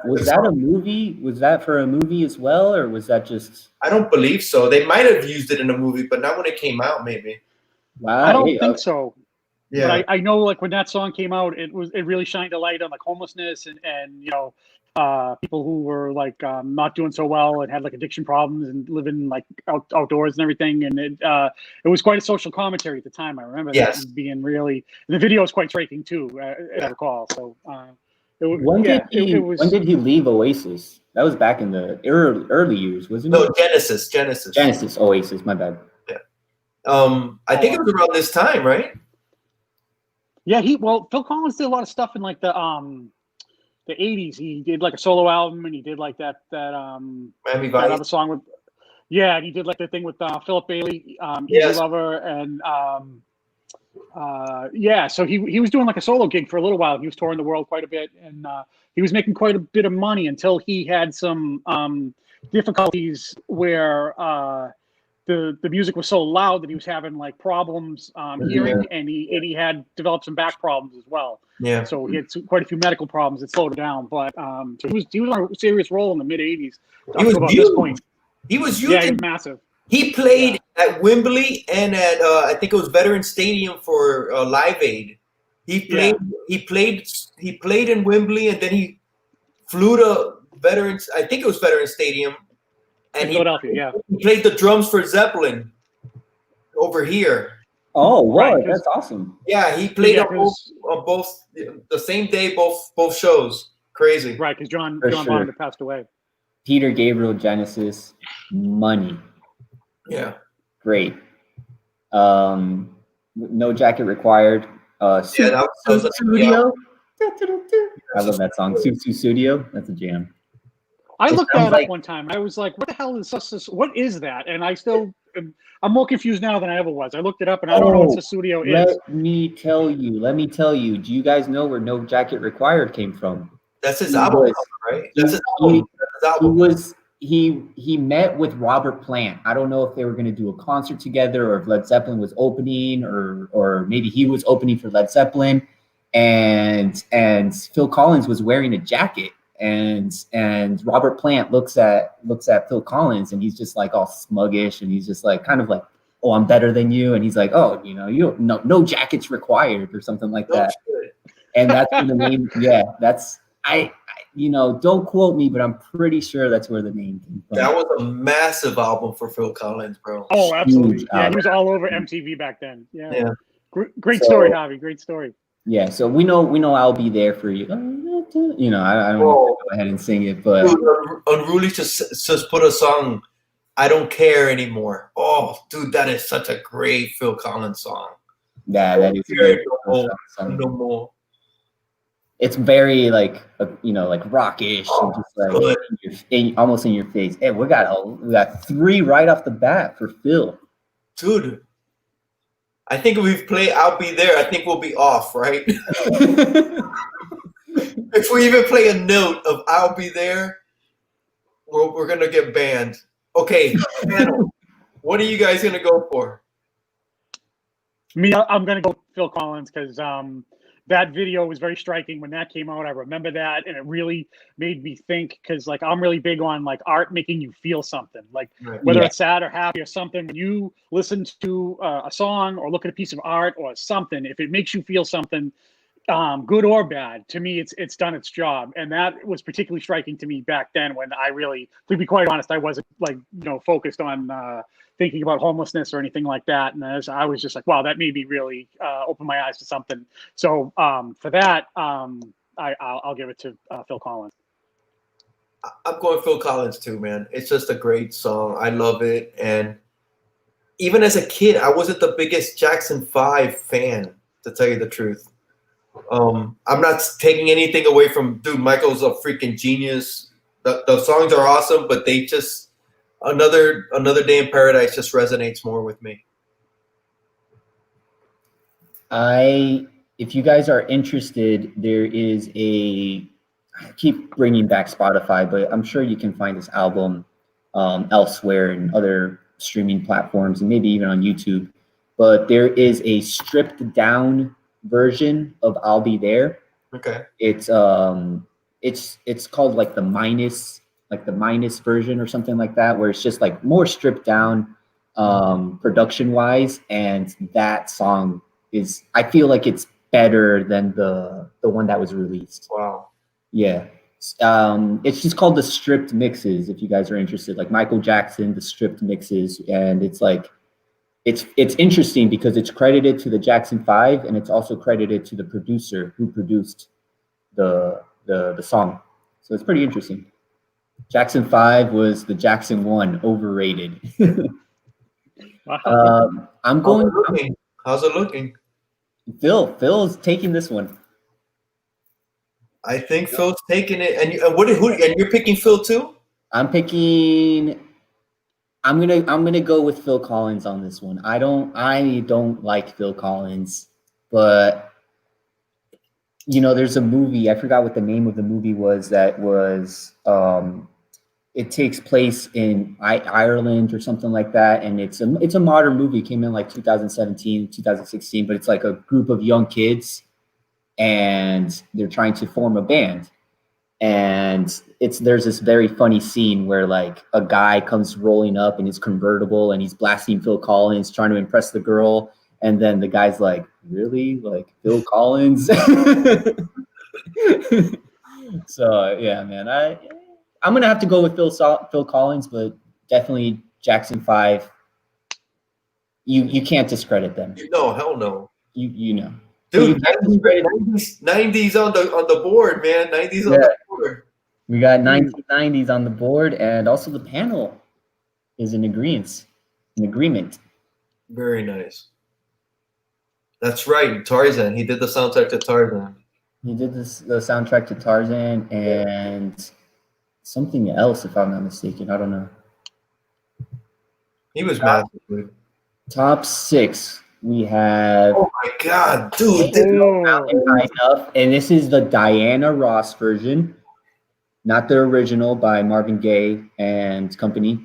was that a movie? Was that for a movie as well, or was that just? I don't believe so. They might have used it in a movie, but not when it came out. Maybe. Wow, I don't think so. Yeah. But I know, like when that song came out, it really shined a light on like homelessness and people who were like not doing so well and had like addiction problems and living like outdoors and everything. And it was quite a social commentary at the time. I remember that being really. The video is quite striking too, as I recall. So. When did he leave Oasis? That was back in the early years, wasn't it? No, Genesis. Oasis. My bad. Yeah. I think it was around this time, right? Yeah. Phil Collins did a lot of stuff in like the 80s. He did like a solo album, and he did like that Miami that Vice. other song with. Yeah, and he did like the thing with Philip Bailey, Yes. Easy Lover, and so he was doing like a solo gig for a little while. He was touring the world quite a bit, and he was making quite a bit of money until he had some difficulties where the music was so loud that he was having like problems hearing, and he had developed some back problems as well. Yeah. So he had quite a few medical problems that slowed him down. But so he was on a serious role in the mid '80s. He was about huge. this point. He was huge. Yeah, he was massive. He played at Wembley and at I think it was Veterans Stadium for Live Aid. He played in Wembley, and then he flew to Veterans. I think it was Veterans Stadium, and in Philadelphia. he played the drums for Zeppelin over here. Oh, wow, Right, that's awesome. Yeah, he played on both the same day, both shows. Crazy. Right, because John For Bonham sure. passed away. Peter Gabriel, Genesis, Money. Yeah. Great. No Jacket Required. That was Studio. I love that song. Su Studio. That's a jam. I It looked sounds that like- up one time. I was like, "What the hell is this? What is that?" And I still, I'm more confused now than I ever was. I looked it up, and I don't know what the studio is. Let me tell you. Do you guys know where No Jacket Required came from? That's his He album, was- right? he- That's his album. That's his album. he met with Robert Plant. I don't know if they were going to do a concert together or if Led Zeppelin was opening or maybe he was opening for Led Zeppelin, and Phil Collins was wearing a jacket, and Robert Plant looks at Phil Collins, and he's just like all smuggish, and he's just like kind of like, oh, I'm better than you, and he's like, oh, you know, you no jackets required or something like that. And that's where the name, yeah, that's I you know, don't quote me, but I'm pretty sure that's where the name came from. That was a massive album for Phil Collins, bro. Oh, absolutely. Huge Yeah, he album. was all over MTV back then. Yeah. Yeah. Great So- story, Javi. Great story. Yeah, so we know I'll be there for you. You know, I don't know if I go ahead and sing it, but Dude, Unruly just put a song, I Don't Care Anymore. Oh, dude, that is such a great Phil Collins song. yeah, that is a Care good no song. No more. It's very like you know, like rockish and just like good. almost in your face. Hey, we got 3 right off the bat for Phil. Dude, I think if we play I'll Be There, I think we'll be off, right? If we even play a note of I'll Be There, we're going to get banned. Okay, panel, what are you guys going to go for? Me, I'm gonna go with Phil Collins because that video was very striking when that came out. I remember that, and it really made me think because like I'm really big on like art making you feel something, like Right. whether Yeah. it's sad or happy or something. When you listen to a song or look at a piece of art or something, if it makes you feel something, good or bad, to me it's done its job. And that was particularly striking to me back then when I really, to be quite honest, I wasn't like, you know, focused on thinking about homelessness or anything like that. And I was just like, wow, that made me really open my eyes to something. So for that, I'll give it to Phil Collins. I'm going Phil Collins too, man. It's just a great song. I love it. And even as a kid, I wasn't the biggest Jackson 5 fan, to tell you the truth. I'm not taking anything away from, dude, Michael's a freaking genius. The songs are awesome, but they just, another Day in Paradise just resonates more with me. If you guys are interested, there is I keep bringing back Spotify, but I'm sure you can find this album elsewhere in other streaming platforms and maybe even on YouTube. But there is a stripped down version of I'll Be There. Okay. It's called like the minus version or something like that, where it's just like more stripped down production wise, and that song is, I feel like it's better than the one that was released. Wow. Yeah. It's just called the stripped mixes if you guys are interested, like Michael Jackson, the stripped mixes. And it's like it's interesting because it's credited to the Jackson 5 and it's also credited to the producer who produced the song. So it's pretty interesting. Jackson 5 was the Jackson 1, overrated. Wow. How's it looking? Phil's taking this one. I think Phil's taking it, and you're picking Phil too? I'm gonna go with Phil Collins on this one. I don't like Phil Collins, but you know, there's a movie, I forgot what the name of the movie was, it takes place in Ireland or something like that, and it's a modern movie, came in like 2017, 2016, but it's like a group of young kids and they're trying to form a band. And there's this very funny scene where like a guy comes rolling up in his convertible and he's blasting Phil Collins, trying to impress the girl. And then the guy's like, really? Like Phil Collins? So yeah, man, I'm going to have to go with Phil Collins, but definitely Jackson 5. You can't discredit them. No, hell no. You know. Dude, 90s on the board, man. 90s on the board. We got 1990s on the board, and also the panel is in agreement. Very nice. That's right, Tarzan. He did the soundtrack to Tarzan. He did the soundtrack to Tarzan and something else, if I'm not mistaken. I don't know. He was massive, dude. Top 6. We have. Oh my God, dude! Mountain High Enough, and this is the Diana Ross version. not the original by Marvin Gaye and company,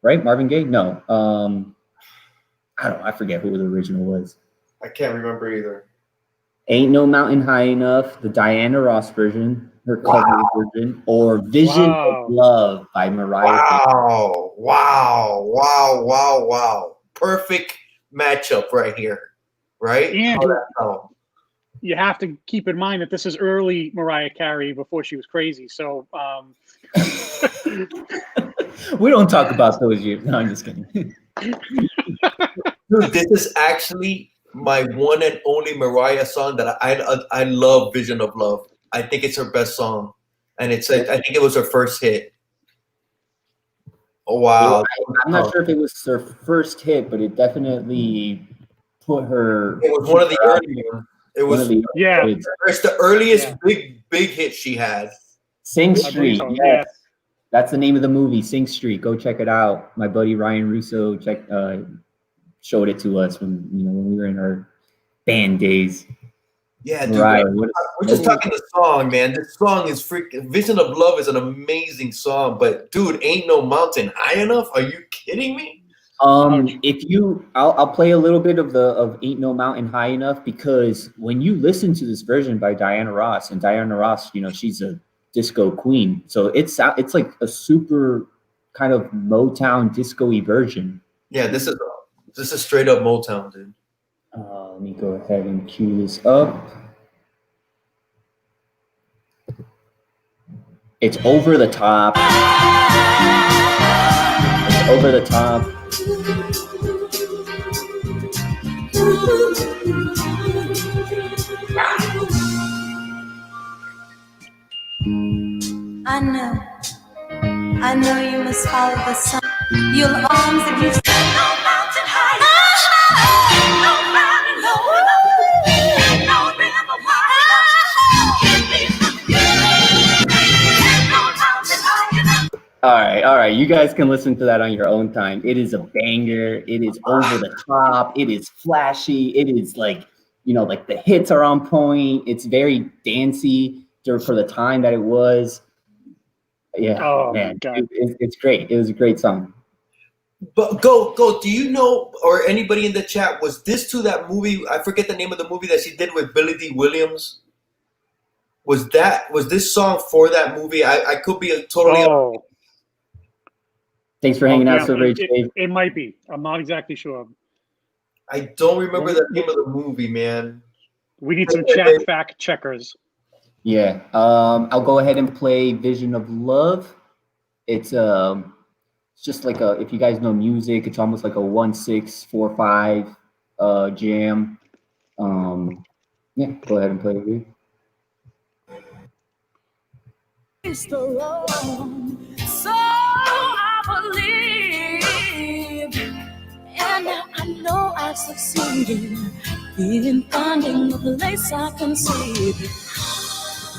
right? Marvin Gaye? No. I don't know. I forget who the original was. I can't remember either. Ain't No Mountain High Enough, the Diana Ross version, her cover version, or Vision of Love by Mariah Carey. Wow. Perfect matchup right here, right? And you have to keep in mind that this is early Mariah Carey before she was crazy. So we don't talk about those years. No, I'm just kidding. Dude, this is actually my one and only Mariah song that I love. Vision of Love. I think it's her best song, and I think it was her first hit. Oh wow! I'm not sure if it was her first hit, but it definitely put her. It was one of the early ones. It was It's the earliest big hit she had. Sing Street. Yes. That's the name of the movie, Sing Street. Go check it out. My buddy Ryan Russo showed it to us when we were in our band days. Yeah, dude. We're just talking the song, man. This song is freaking. Vision of Love is an amazing song, but dude, Ain't No Mountain High Enough? Are you kidding me? I'll play a little bit of Ain't No Mountain High Enough, because when you listen to this version by Diana Ross, and Diana Ross, she's a disco queen, so it's like a super kind of Motown disco-y version. Yeah, this is straight up Motown, dude. Let me go ahead and cue this up. It's over the top. It's over the top. I know you must follow the sun. You'll arms if you stand no mountain high. All right. You guys can listen to that on your own time. It is a banger. It is over the top. It is flashy. It is like the hits are on point. It's very dancey for the time that it was. Yeah, man, it's great. It was a great song. But go. Do you know, or anybody in the chat, was this to that movie? I forget the name of the movie that she did with Billy D. Williams. Was this song for that movie? I could be totally. Thanks for hanging out so very Dave. It might be. I'm not exactly sure. I don't remember the name of the movie, man. We need some chat fact checkers. Yeah. I'll go ahead and play Vision of Love. It's just like if you guys know music, it's almost like a 1-6-4-5 jam. Yeah, go ahead and play it. It's the wrong, so I believe, and I know I've succeeded in finding a place I can see.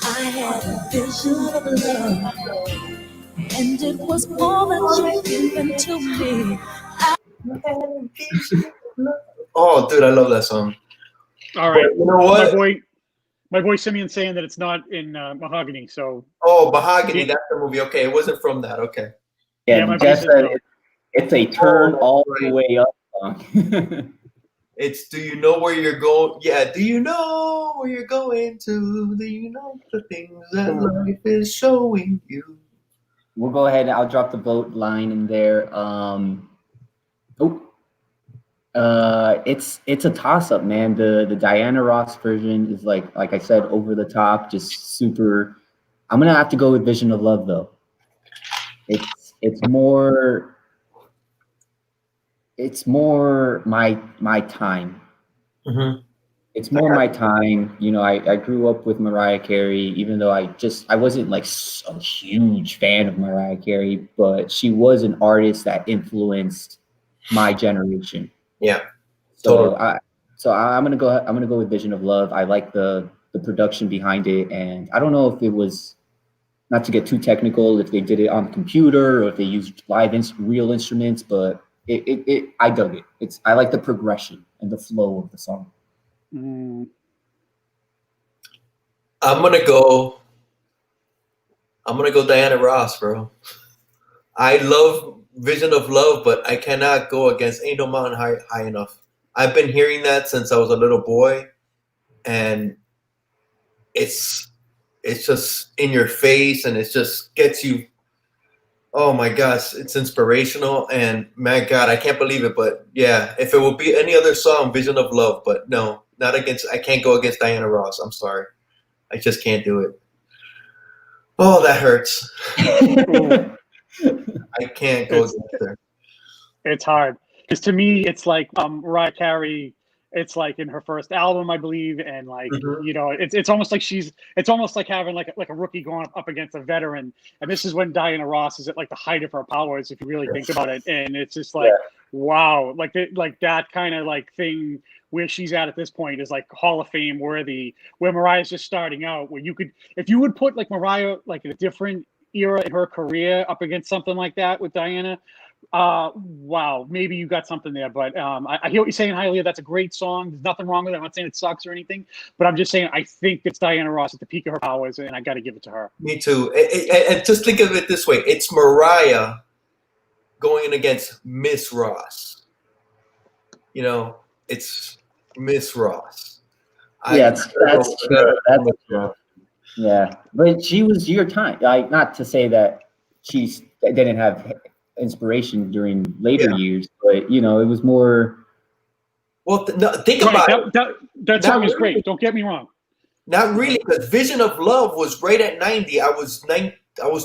I had a vision of love, and it was all that you've given to me. Oh, dude, I love that song. All right, but you know what? My boy Simeon saying that it's not in Mahogany. So. Oh, Mahogany, that's the movie. Okay, it wasn't from that. Okay. Yeah, it's a turn all the way up song. It's Do You Know Where You're Going? Yeah, do you know where you're going to? Do you know the things that life is showing you? We'll go ahead and I'll drop the vote line in there. It's a toss-up, man. The Diana Ross version is like I said, over the top, just super. I'm gonna have to go with Vision of Love though. It's more my time. Mm-hmm. It's more my time. I grew up with Mariah Carey, even though I wasn't like a huge fan of Mariah Carey, but she was an artist that influenced my generation. Yeah. So I'm gonna go with Vision of Love. I like the production behind it, and I don't know if it was, not to get too technical, if they did it on the computer or if they used real instruments, but I dug it. I like the progression and the flow of the song. I'm gonna go I'm gonna go Diana Ross, bro. I love Vision of Love, but I cannot go against Ain't No Mountain High Enough. I've been hearing that since I was a little boy, and it's just in your face, and it just gets you. Oh my gosh, it's inspirational, and my God, I can't believe it. But yeah, if it would be any other song, Vision of Love, but no, not against. I can't go against Diana Ross. I'm sorry, I just can't do it. Oh, that hurts. I can't go against her. It's hard because to me, it's like Mariah Carey. It's like in her first album, I believe, and like you know, it's almost like it's almost like having like a rookie going up against a veteran. And this is when Diana Ross is at like the height of her powers, if you really think about it. And it's just like, wow, like that kind of like thing where she's at this point is like Hall of Fame worthy. Where Mariah's just starting out, where you could, if you would put like Mariah like in a different era in her career up against something like that with Diana. Wow, maybe you got something there, but I hear what you're saying, Hialeah. That's a great song. There's nothing wrong with it. I'm not saying it sucks or anything, but I'm just saying I think it's Diana Ross at the peak of her powers, and I got to give it to her. Me too. And just think of it this way: it's Mariah going in against Miss Ross. You know, it's Miss Ross. That's true. Yeah, but she was your time. Like, not to say that she didn't have inspiration during later years, but you know, it was more. Well, think about it. That song is great. Don't get me wrong. Not really, because Vision of Love was right at 90. I was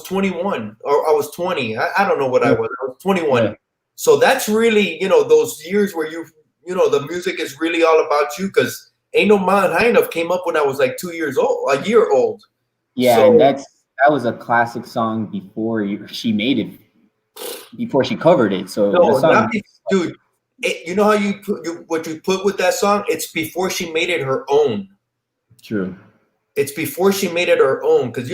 21, or I was 20. I don't know what I was. I was 21. Yeah. So that's really, you know, those years where you know, the music is really all about you, because Ain't No Mountain High Enough came up when I was like 2 years old, a year old. Yeah, so, and that was a classic song before she made it. Before she covered it, so no, song, dude. You know how you put what you put with that song? It's before she made it her own. True. It's before she made it her own, because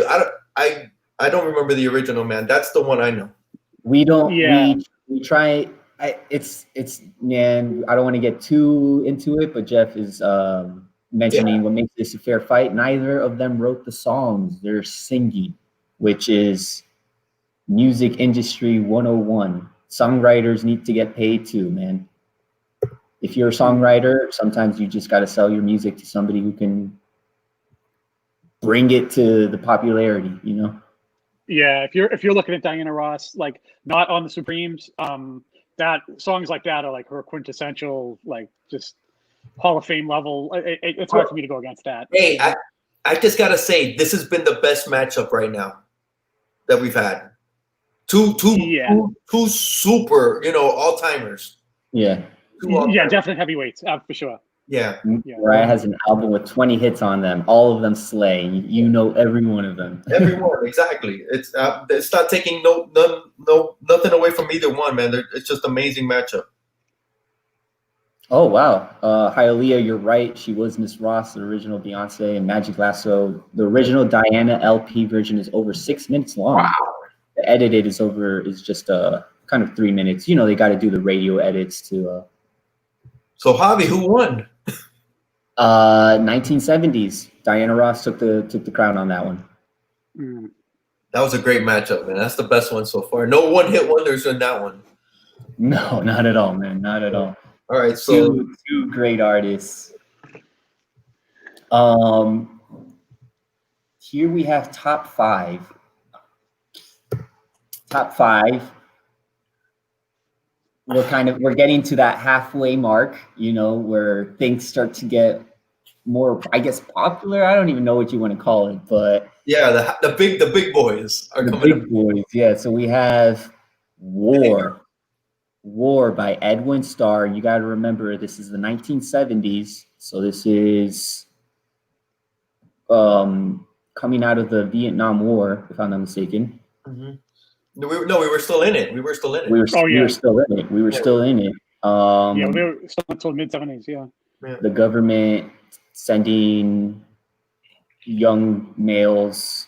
I don't remember the original, man. That's the one I know. We don't. Yeah. We try. It's man. I don't want to get too into it, but Jeff is mentioning what makes this a fair fight. Neither of them wrote the songs; they're singing, which is music industry 101. Songwriters need to get paid too, man. If you're a songwriter, sometimes you just got to sell your music to somebody who can bring it to the popularity, you know? Yeah, if you're looking at Diana Ross, like not on the Supremes, that songs like that are like her quintessential, like just Hall of Fame level. It's hard for me to go against that. Hey, I just gotta say, this has been the best matchup right now that we've had. Two super, you know, all-timers. Yeah. Yeah, definite heavyweights, for sure. Yeah. Mariah has an album with 20 hits on them, all of them slay. You know every one of them. Everyone, exactly. It's not taking nothing away from either one, man. It's just amazing matchup. Oh wow, Hialeah, you're right. She was Miss Ross, the original Beyonce, and Magic Lasso. The original Diana LP version is over 6 minutes long. Wow. The edited is just kind of 3 minutes. You know, they got to do the radio edits to. So Javi, who won? 1970s. Diana Ross took the crown on that one. That was a great matchup, man. That's the best one so far. No one-hit wonders in that one. No, not at all, man. Not at all. All right, so two great artists. Here we have top five. Top five. We're getting to that halfway mark, you know, where things start to get more, I guess, popular. I don't even know what you want to call it, but yeah, the big boys are coming. Big boys, yeah. So we have War by Edwin Starr. You got to remember, this is the 1970s, so this is coming out of the Vietnam War, if I'm not mistaken. Mm-hmm. No, we were still in it. We were still in it. We were still in it. We were still in it. We were still until mid-70s, yeah. The government sending young males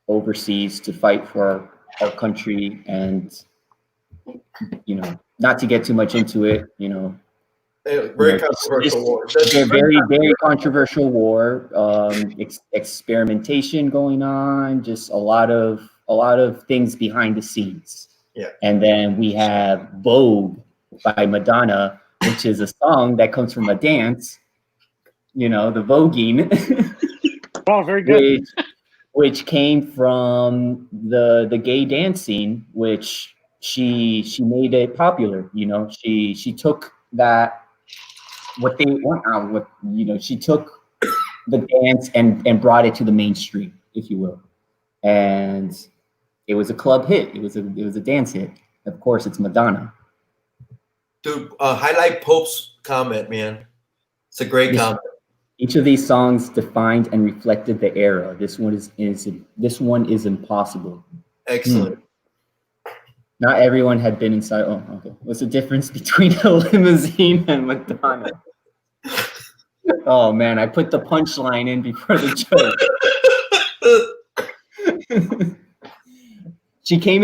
overseas to fight for our country, and, you know, not to get too much into it, you know, Very controversial war. Very controversial war. Experimentation going on. Just a lot of things behind the scenes. Yeah. And then we have Vogue by Madonna, which is a song that comes from a dance. The voguing. Oh, very good. which came from the gay dance scene, which she made it popular. She took that. What they want out with, she took the dance and brought it to the mainstream, if you will, and it was a club hit. It was a dance hit. Of course, it's Madonna. Dude, highlight Pope's comment, man. It's a great comment. Each of these songs defined and reflected the era. This one is impossible. Excellent. Not everyone had been inside. Oh, okay. What's the difference between a limousine and Madonna? Oh man, I put the punchline in before the joke. She came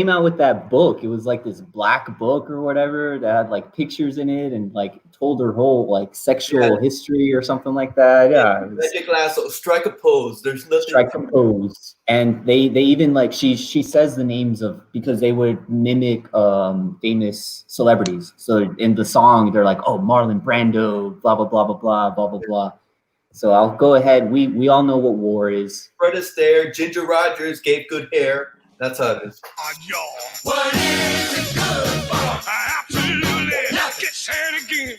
out with that book. It was like this black book or whatever that had like pictures in it and like told her whole like sexual history or something like that. Yeah. Magic lasso, strike a pose. There's nothing. Strike a pose. And they even like she says the names of, because they would mimic famous celebrities. So in the song they're like, oh, Marlon Brando, blah blah blah blah blah blah blah blah. So I'll go ahead. We all know what war is. Fred Astaire, Ginger Rogers gave good hair. That's how it is. What is it good for? Absolutely. Now get said again.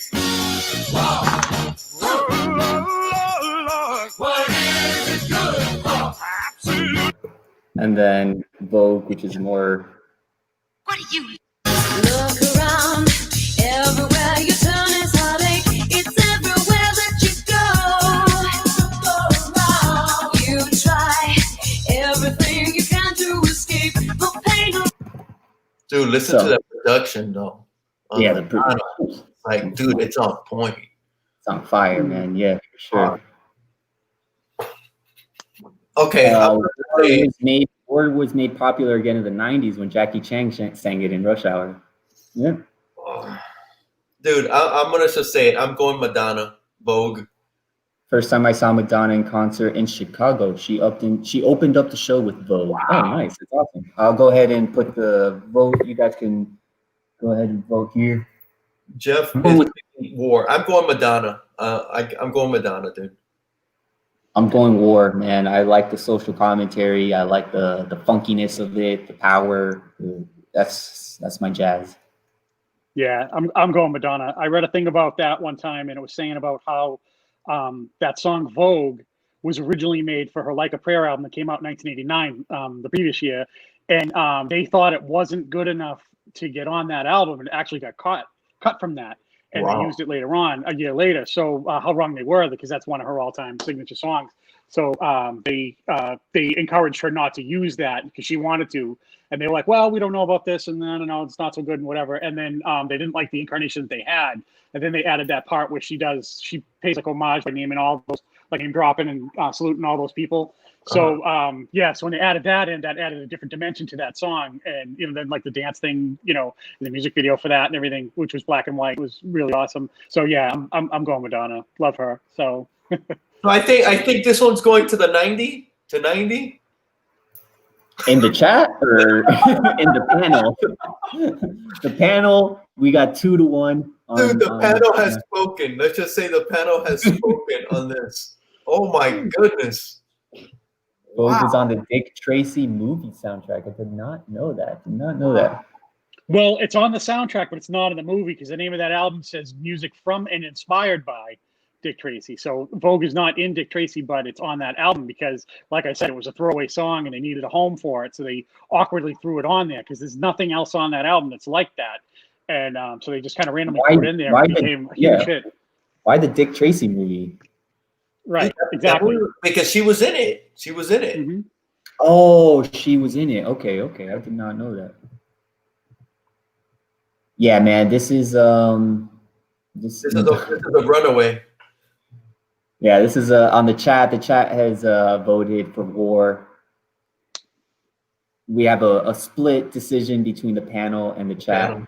What is it good for? Absolutely. And then Vogue, which is more. What do you look around? Everywhere you turn is heartache. It's everywhere that you go. You try everything you can to escape the pain. Dude, listen to that production though. Yeah, the production. Like, dude, it's on point. It's on fire, man. Yeah, for sure. Okay. War was made popular again in the 90s when Jackie Chan sang it in Rush Hour. Yeah. Dude, I'm going to just say it. I'm going Madonna, Vogue. First time I saw Madonna in concert in Chicago, she opened up the show with Vogue. Wow. Oh, nice. That's awesome. I'll go ahead and put the vote. You guys can go ahead and vote here. Jeff is War. I'm going Madonna. I'm going Madonna, dude. I'm going War, man. I like the social commentary. I like the funkiness of it, the power. That's my jazz. Yeah, I'm going Madonna. I read a thing about that one time, and it was saying about how that song Vogue was originally made for her Like a Prayer album that came out in 1989, the previous year, and they thought it wasn't good enough to get on that album, and it actually got cut from that. And They used it later on, a year later. So how wrong they were, because that's one of her all-time signature songs. So they encouraged her not to use that because she wanted to. And they were like, well, we don't know about this, and then no, it's not so good and whatever. And then they didn't like the incarnation that they had. And then they added that part where she pays like homage by naming all those, like name dropping and saluting all those people. So so when they added that in, that added a different dimension to that song, and then like the dance thing, the music video for that and everything, which was black and white, was really awesome. So yeah, I'm going Madonna. Love her. So I think this one's going to the 90 to 90. In the chat or in the panel? The panel, we got 2-1. Dude, the panel has spoken. Let's just say the panel has spoken on this. Oh my goodness. Vogue is on the Dick Tracy movie soundtrack. I did not know that. Well, it's on the soundtrack, but it's not in the movie because the name of that album says music from and inspired by Dick Tracy. So Vogue is not in Dick Tracy, but it's on that album because, like I said, it was a throwaway song and they needed a home for it. So they awkwardly threw it on there because there's nothing else on that album that's like that. And so they just kind of randomly threw it in there and became a huge hit. Why the Dick Tracy movie? Right, exactly. Because she was in it. Mm-hmm. Oh, she was in it. Okay. I did not know that. Yeah, man, this is a runaway. Yeah, this is on the chat. The chat has voted for War. We have a split decision between the panel and the chat.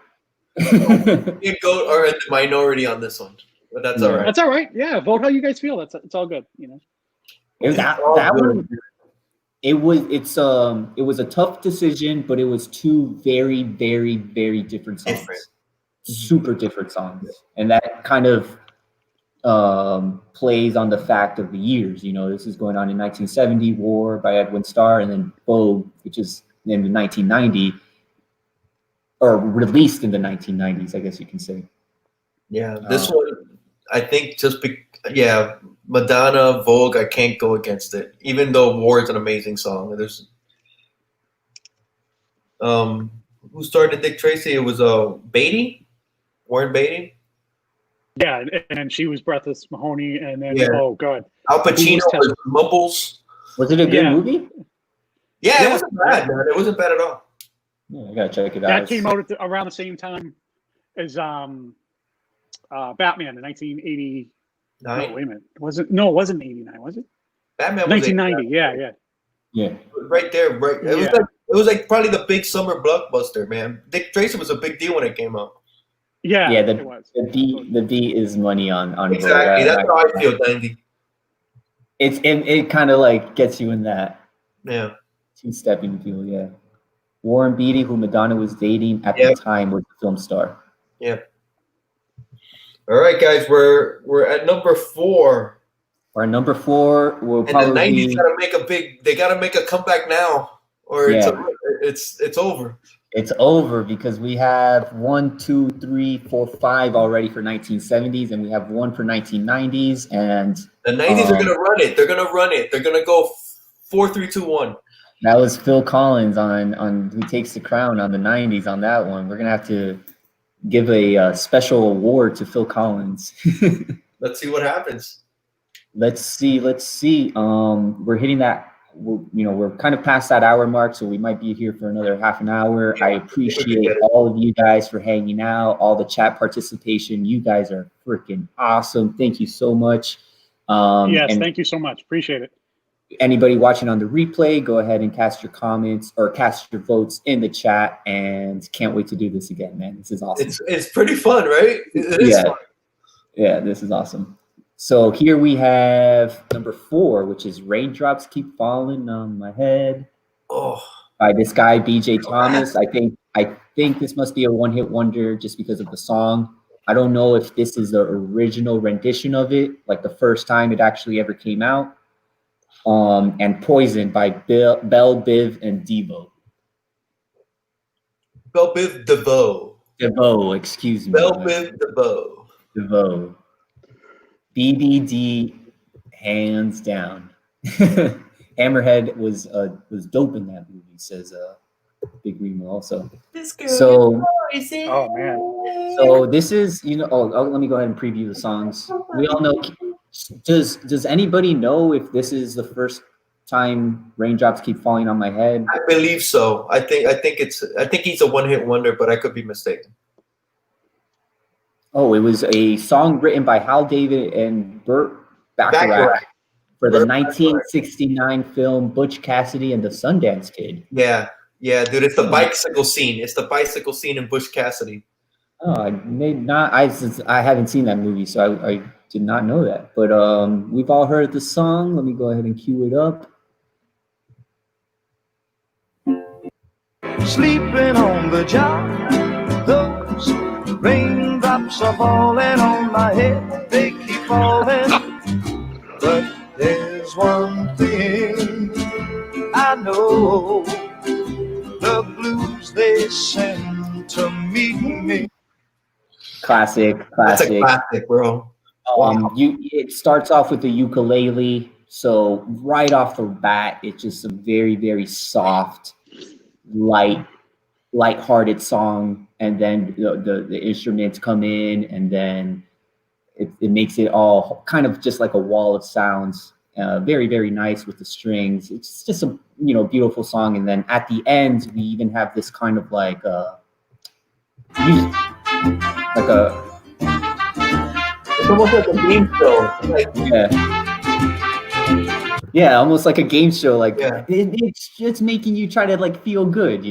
Me and Goat are in the minority on this one, but that's all right. That's all right. Yeah, vote how you guys feel. It's all good. You know. that one. It was a tough decision, but it was two very, very, very different songs. Super different songs. And that kind of plays on the fact of the years. You know, this is going on in 1970, War by Edwin Starr, and then Vogue, which is in the 1990, or released in the 1990s, I guess you can say. Yeah, this one, I think Madonna, Vogue, I can't go against it. Even though War is an amazing song. There's who started Dick Tracy? It was Beatty? Warren Beatty? Yeah, and then she was Breathless Mahoney, and then oh god, Al Pacino was Mumbles. Was it a good movie? Yeah, it wasn't bad, man. It wasn't bad at all. Yeah, I gotta check it out. That came out around the same time as Batman in 1980. No, wait a minute. It wasn't 89, was it? Batman was 1990. Yeah. Right there, right. It was like probably the big summer blockbuster, man. Dick Tracy was a big deal when it came out. Yeah, it was. The beat is money on exactly. That's how I feel, Dandy. It kind of like gets you in that two-stepping feel. Yeah. Warren Beatty, who Madonna was dating at the time, was a film star. Yeah. All right, guys, we're at number 4. Our number 4 will probably the 90s gotta make a comeback now, or it's over. It's over because we have 1, 2, 3, 4, 5 already for 1970s, and we have 1 for 1990s, and the 90s are gonna run it. They're gonna run it. They're gonna go 4, 3, 2, 1. That was Phil Collins on Who Takes the Crown on the 90s on that one. We're gonna have to give a special award to Phil Collins. Let's see what happens. Let's see. We're hitting that. We're kind of past that hour mark, so we might be here for another half an hour. I appreciate all of you guys for hanging out, all the chat participation. You guys are freaking awesome. Thank you so much. Thank you so much. Appreciate it. Anybody watching on the replay, go ahead and cast your comments or cast your votes in the chat, and can't wait to do this again, man. This is awesome. It's pretty fun, right? It is fun. Yeah, this is awesome. So here we have number 4, which is Raindrops Keep Falling on My Head by this guy, BJ Thomas. I think this must be a one-hit wonder just because of the song. I don't know if this is the original rendition of it, like the first time it actually ever came out. And Poison by Bell Biv and Devo. Bell Biv DeVoe. DeVoe, excuse me. Bell Biv DeVoe. DeVoe. BBD, hands down. Hammerhead was dope in that movie, says Big Remo also. So, oh man. So this is, let me go ahead and preview the songs. We all know. Does anybody know if this is the first time Raindrops Keep Falling on My Head? I believe so. I think he's a one-hit wonder, but I could be mistaken. Oh, it was a song written by Hal David and Burt Bacharach for the 1969 film Butch Cassidy and the Sundance Kid. Yeah, dude, it's the bicycle scene. It's the bicycle scene in Butch Cassidy. Oh, I haven't seen that movie, so I did not know that. But we've all heard the song. Let me go ahead and cue it up. Sleeping on the job, those raindrops are falling on my head. They keep falling, but there's one thing I know: the blues they send to meet me. Classic. That's a classic, bro. It starts off with the ukulele, so right off the bat, it's just a very, very soft, light-hearted song, and then the instruments come in, and then it makes it all kind of just like a wall of sounds. Very, very nice with the strings. It's just a beautiful song, and then at the end, we even have this kind of like music, like a. It's almost like a game show. Yeah, almost like a game show. Like it's making you try to like feel good,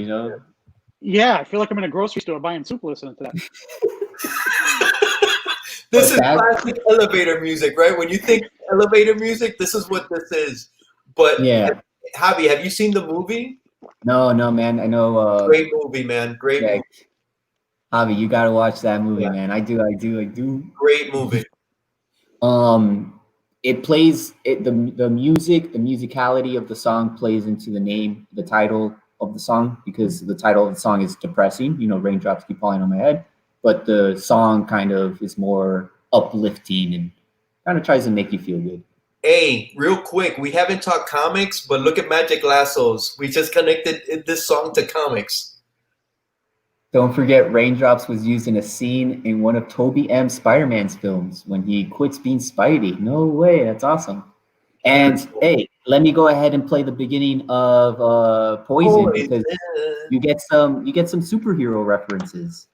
Yeah, I feel like I'm in a grocery store buying soup listening to that. This is classic elevator music, right? When you think elevator music, this is what this is. But Yeah. Javi, have you seen the movie? No, man. I know. Great movie, man. Great movie. Javi, you gotta watch that movie, Yeah. man. I do. Great movie. It plays the music, the musicality of the song plays into the title of the song, because the title of the song is depressing. You know, raindrops keep falling on my head, but the song kind of is more uplifting and kind of tries to make you feel good. Hey, real quick, we haven't talked comics, but look at Magic Lassos. We just connected this song to comics. Don't forget, Raindrops was used in a scene in one of Toby M. Spider-Man's films when he quits being Spidey. No way, that's awesome. And hey, let me go ahead and play the beginning of Poison, because you get some superhero references.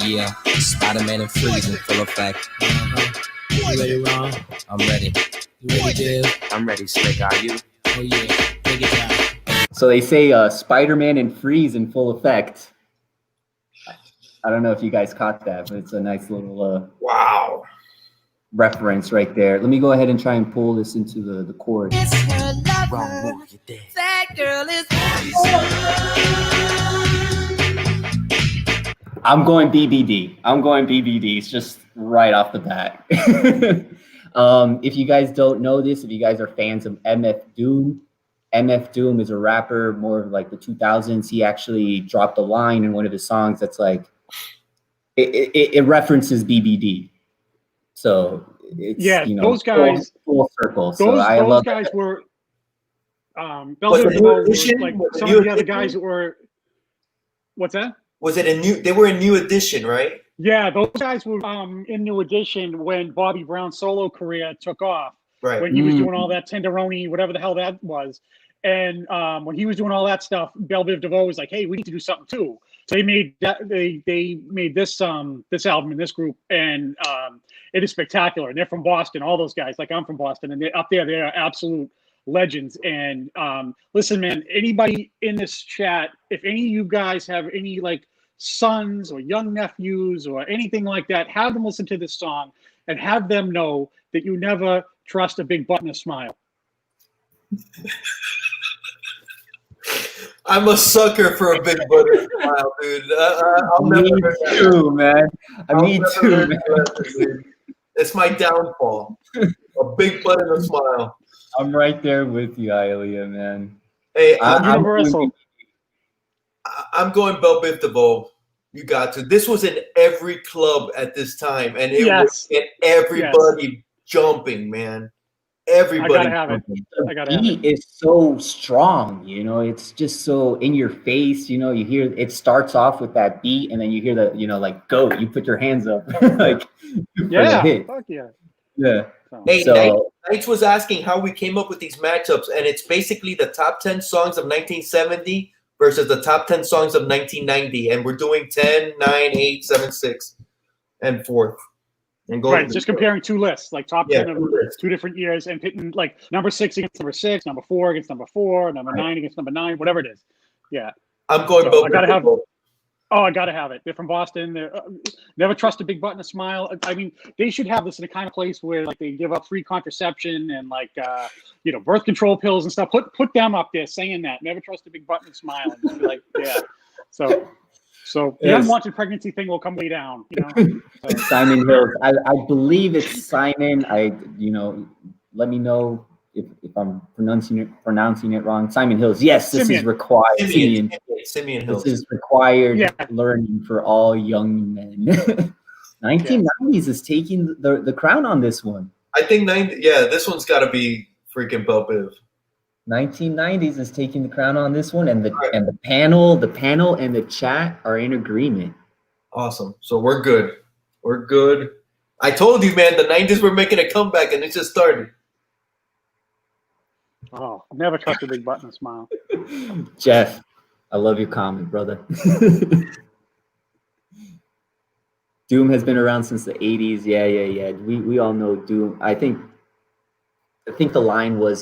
Yeah, Spider-Man and Freeze in full effect. You ready, Ron? I'm ready. You ready, Dave? I'm ready, Slick. Are you? Oh yeah, take it down. So they say Spider-Man and Freeze in full effect. I don't know if you guys caught that, but it's a nice little wow reference right there. Let me go ahead and try and pull this into the chord. It's her lover. Wrong move, you dead. That girl is I'm going BBD. It's just right off the bat. If you guys don't know this, if you guys are fans of MF Doom is a rapper more of like the 2000s. He actually dropped a line in one of his songs that's like, it references BBD. So it's, you know, those guys, full circle. Those, so I those love guys that. were, Was it a new like edition? some of the other guys that were, what's that? Was it a new? They were a new edition, right? Yeah, those guys were in New Edition when Bobby Brown's solo career took off. Right. When he was doing all that Tenderoni, whatever the hell that was. And when he was doing all that stuff, Belle Biv DeVoe was like, "Hey, we need to do something too." So they made that. They made this this album in this group, and it is spectacular. And they're from Boston. All those guys, like I'm from Boston, and they're up there. They are absolute legends. And listen, man, anybody in this chat, if any of you guys have any like sons or young nephews or anything like that, have them listen to this song and have them know that you never trust a big butt and a smile. I'm a sucker for a big butter smile, dude. Me too, man. Me too, man. It's my downfall. A big butt and a smile. I'm right there with you, Ilea, man. Hey, Universal. I'm going Belle Biv DeVoe. You got to. This was in every club at this time, and it was get everybody jumping, man. Everybody. I gotta have it. I gotta have it. It's so strong, you know. It's just so in your face, you know. You hear it starts off with that beat, and then you hear the, you know, like go. You put your hands up, like for the hit. Fuck yeah. Yeah. Hey, So, Knights was asking how we came up with these matchups, and it's basically the top 10 songs of 1970 versus the top 10 songs of 1990, and we're doing 10, 9, 8, 7, 6, and 4th. And go Right, just comparing two lists, like top 10 of lists. 2 different years, and pitting like number 6 against number 6, number 4 against number 4, number 9 against number 9, whatever it is. Yeah. I'm going So I gotta have. Oh, I gotta have it. They're from Boston. They're never trust a big butt and a smile. I mean, they should have this in a kind of place where like they give up free contraception and like you know, birth control pills and stuff. Put them up there saying that. Never trust a big butt and a smile. And just be like, yeah. So the unwanted pregnancy thing will come way down. You know. So. Simon Hills. I believe it's Simon. You know, let me know if I'm pronouncing it wrong. Simon Hills. Yes, this is required. Simeon Hills. This is required learning for all young men. 1990s is taking the crown on this one. I think this one's got to be freaking Belle Biv. 1990s is taking the crown on this one, and the panel and the chat are in agreement. Awesome. So we're good. We're good. I told you, man, the 90s were making a comeback, and it just started. Oh, never trust a big butt and a smile. Jeff, I love your comment, brother. Doom has been around since the 80s. Yeah. We all know Doom. I think the line was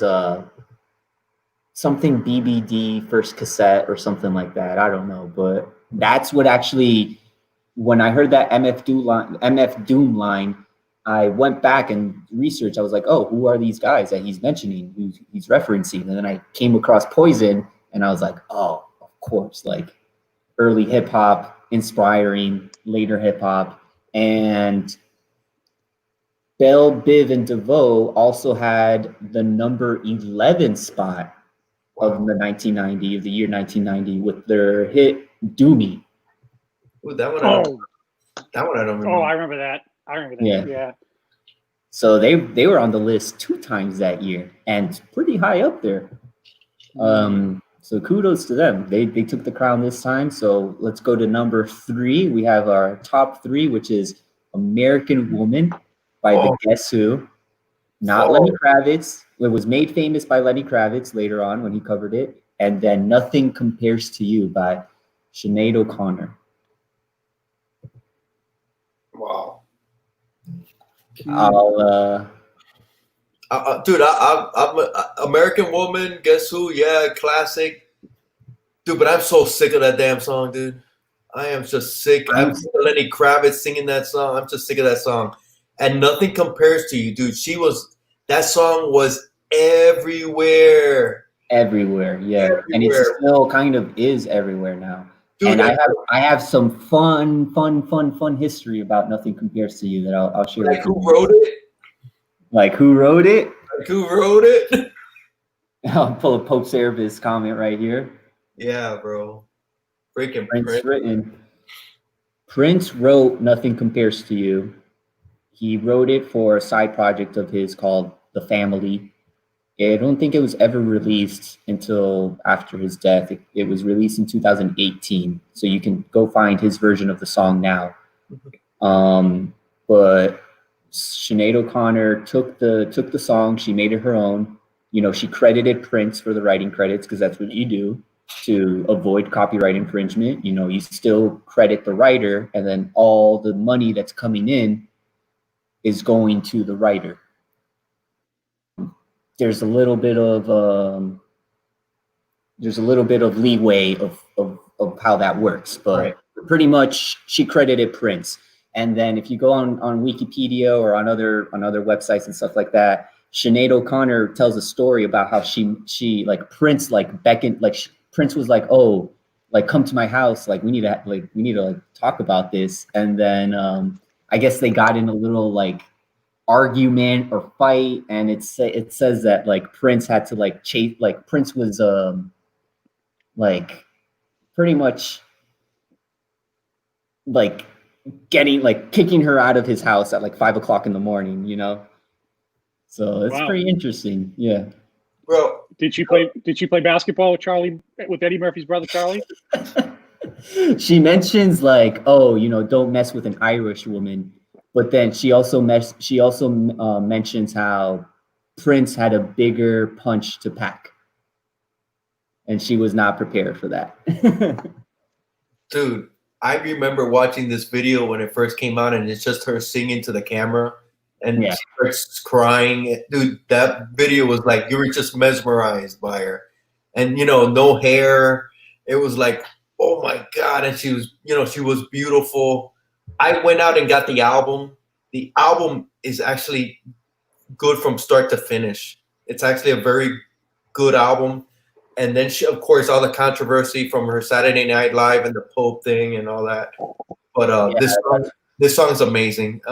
something BBD first cassette or something like that. I don't know, but that's what actually, when I heard that MF Doom line, I went back and researched. I was like, oh, who are these guys that he's mentioning, who he's referencing? And then I came across Poison, and I was like, oh, of course, like early hip hop, inspiring later hip hop. And Bell, Biv, and DeVoe also had the number 11 spot of the year 1990, with their hit Doomy. Ooh, that one I don't remember. Oh, I remember that. Yeah. So they were on the list 2 times that year, and pretty high up there. So kudos to them. They took the crown this time. So let's go to number 3. We have our top 3, which is American Woman by the Guess Who. Not Lenny Kravitz. It was made famous by Lenny Kravitz later on when he covered it. And then Nothing Compares to You by Sinead O'Connor. Wow. Dude, I'm American Woman, Guess Who? Yeah, classic. Dude, but I'm so sick of that damn song, dude. I am just sick. I'm sick of Lenny Kravitz singing that song. I'm just sick of that song. And Nothing Compares to You, dude. That song was everywhere. Everywhere, yeah. Everywhere. And it still kind of is everywhere now. Dude, and I have some fun history about Nothing Compares to You that I'll share with you. Who wrote it? Like who wrote it? Who wrote it? I'll pull a Pope Service comment right here. Yeah, bro. Freaking Prince written. Prince wrote Nothing Compares to You. He wrote it for a side project of his called The Family. I don't think it was ever released until after his death. It was released in 2018. So you can go find his version of the song now. But Sinead O'Connor took the song, she made it her own. You know, she credited Prince for the writing credits because that's what you do to avoid copyright infringement. You know, you still credit the writer, and then all the money that's coming in is going to the writer. There's a little bit of leeway of how that works, but pretty much she credited Prince. And then if you go on Wikipedia or on other websites and stuff like that, Sinead O'Connor tells a story about how she like Prince like beckoned, like Prince was like, oh, like come to my house, like we need to talk about this. And then I guess they got in a little like argument or fight, and it says that like Prince had to like chase, like Prince was like pretty much like kicking her out of his house at like 5 o'clock in the morning, you know. So it's pretty interesting. Yeah. Bro, did you play basketball with Eddie Murphy's brother Charlie? She mentions like, oh, you know, don't mess with an Irish woman, but then she also mentions how Prince had a bigger punch to pack, and she was not prepared for that. Dude, I remember watching this video when it first came out, and it's just her singing to the camera, and she starts crying. Dude, that video was like, you were just mesmerized by her. And, you know, no hair. It was like, oh my God. And she was, you know, she was beautiful. I went out and got the album. The album is actually good from start to finish. It's actually a very good album. And then she, of course, all the controversy from her Saturday Night Live and the Pope thing and all that. But this song is amazing.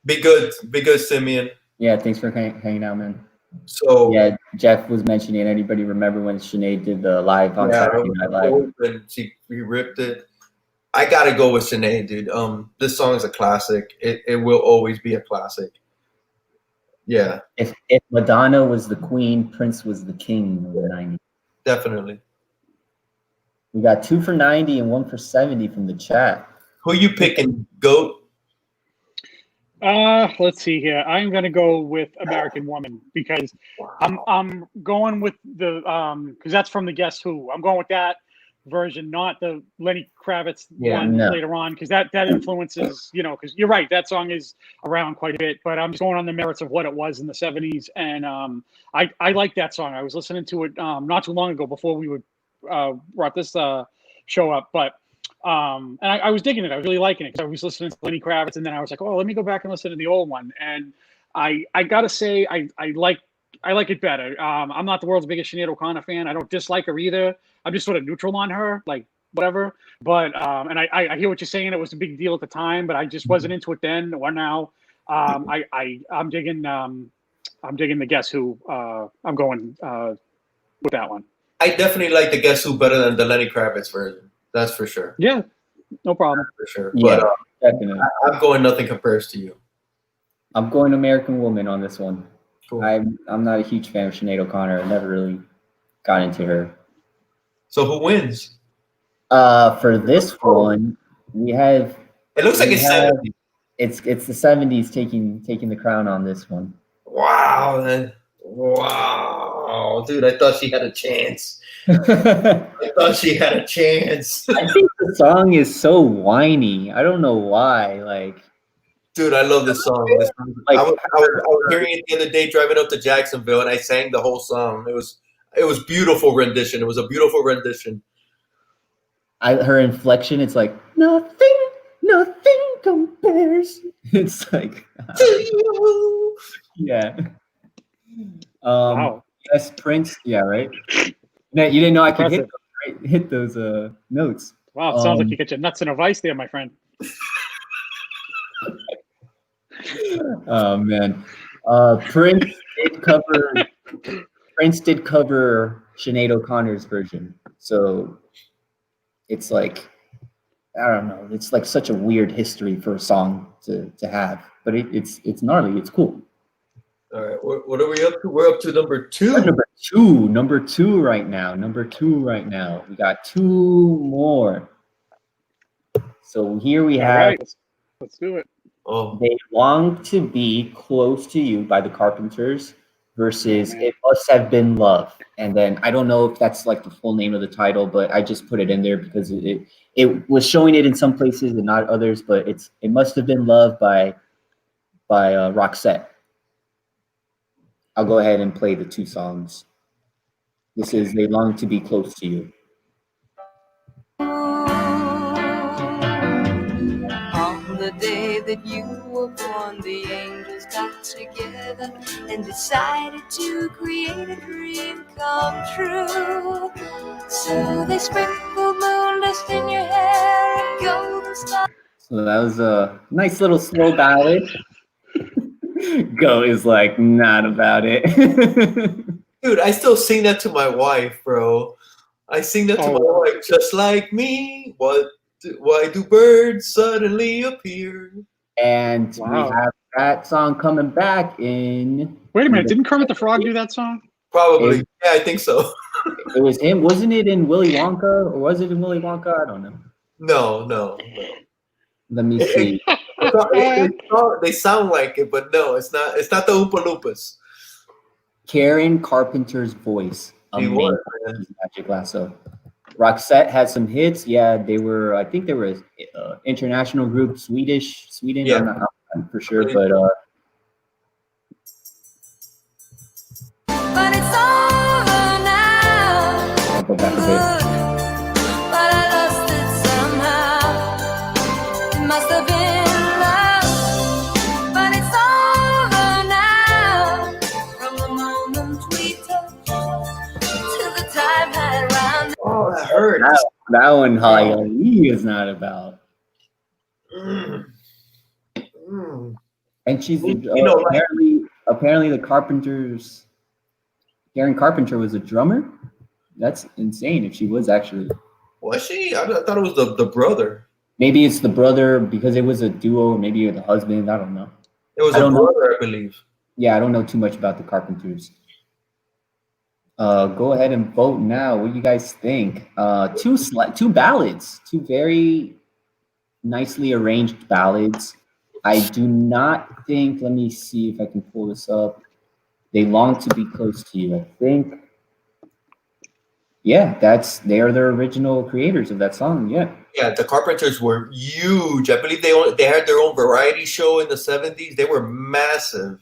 Be good, Simeon. Yeah, thanks for hanging out, man. So yeah, Jeff was mentioning. Anybody remember when Sinead did the live on Saturday Night Live? And she ripped it. I gotta go with Sinead, dude. This song is a classic. It will always be a classic. Yeah. If Madonna was the queen, Prince was the king of the 90s. Definitely. We got 2 for 90 and 1 for 70 from the chat. Who you picking, GOAT? Let's see here. I'm gonna go with American Woman because I'm going with the because that's from the Guess Who. I'm going with that version, not the Lenny Kravitz Yeah, one no. later on, because that influences, because you're right, that song is around quite a bit. But I'm just going on the merits of what it was in the '70s, and I like that song. I was listening to it not too long ago before we would brought this show up, but and I was digging it. I was really liking it because I was listening to Lenny Kravitz, and then I was like, oh, let me go back and listen to the old one, and I gotta say I like it better. I'm not the world's biggest Sinead O'Connor fan. I don't dislike her either. I'm just sort of neutral on her, like whatever. But and I hear what you're saying. It was a big deal at the time, but I just wasn't into it then or now. I'm digging the Guess Who. I'm going with that one. I definitely like the Guess Who better than the Lenny Kravitz version. That's for sure. Yeah, no problem. For sure. Yeah, But definitely. I'm going Nothing Compares to You. I'm going American Woman on this one. Cool. I'm not a huge fan of Sinead O'Connor. I never really got into her. So who wins? For this one, we have. It looks like we it's have- 70. It's the '70s taking the crown on this one. Wow, man. Wow. Dude, I thought she had a chance. I I thought she had a chance. think the song is so whiny. I don't know why. Like, Dude, I love this song. Like- I was hearing it the other day driving up to Jacksonville, and I sang the whole song. It was beautiful rendition. It was a beautiful rendition. her inflection, it's like nothing compares. It's like, yeah. Wow, Yes, Prince. Yeah, right. No, you didn't know I could Impressive. hit those notes. wow. It sounds like you get your nuts in a vice there, my friend. Oh man, Prince did cover Sinead O'Connor's version, so it's like, I don't know, it's like such a weird history for a song to have, but it's gnarly, it's cool. All right, what are we up to? We're up to number two. Number two right now. We got two more. So here we All have right, let's do it. Oh, They Long to Be Close to You by the Carpenters versus Man. It Must Have Been Love. And then I don't know if that's like the full name of the title, but I just put it in there because it was showing it in some places and not others, but It Must Have Been Love by Roxette. I'll go ahead and play the two songs. This is They Long to Be Close to You. On the day that you were born, the angels got together and decided to create a dream come true. So they sprinkled moon dust in your hair and golden stars. So that was a nice little slow ballad. Go is like not about it. dude, I still sing that to my wife, bro. I sing that to my wife. Just like me, why do birds suddenly appear? And Wow. we have that song coming back in. Wait a minute, didn't Kermit the Frog do that song? Probably. It- Yeah, I think so. It was him, wasn't it? In Willy Wonka, or was it in Willy Wonka? I don't know. No. Let me see. They sound like it, but no, it's not. It's not the Oompa Loompas. Karen Carpenter's voice. He Amazing. was, man. Magic Lasso. Roxette had some hits. Yeah, they were. I think they were an international group, Sweden. Yeah. I'm not for sure, but But it's over now. I'll go back a bit. But I lost it somehow. It must have been love. But it's over now. From the moment we touched to the time had run. Oh, that hurt. That one, Holly is not about. Mm. Mm. And she's You know, like- apparently the Carpenters. Karen Carpenter was a drummer. That's insane. If she was actually, Was she? I thought it was the brother. maybe it's the brother because it was a duo. Maybe the husband. I don't know. It was I a don't know. brother, I believe. Yeah, I don't know too much about the Carpenters. Go ahead and vote now. What do you guys think? Two ballads, two very nicely arranged ballads. I do not think. Let me see if I can pull this up. They Long to Be Close to You. I think Yeah, they are the original creators of that song. Yeah. Yeah, the Carpenters were huge. I believe they had their own variety show in the 70s. They were massive.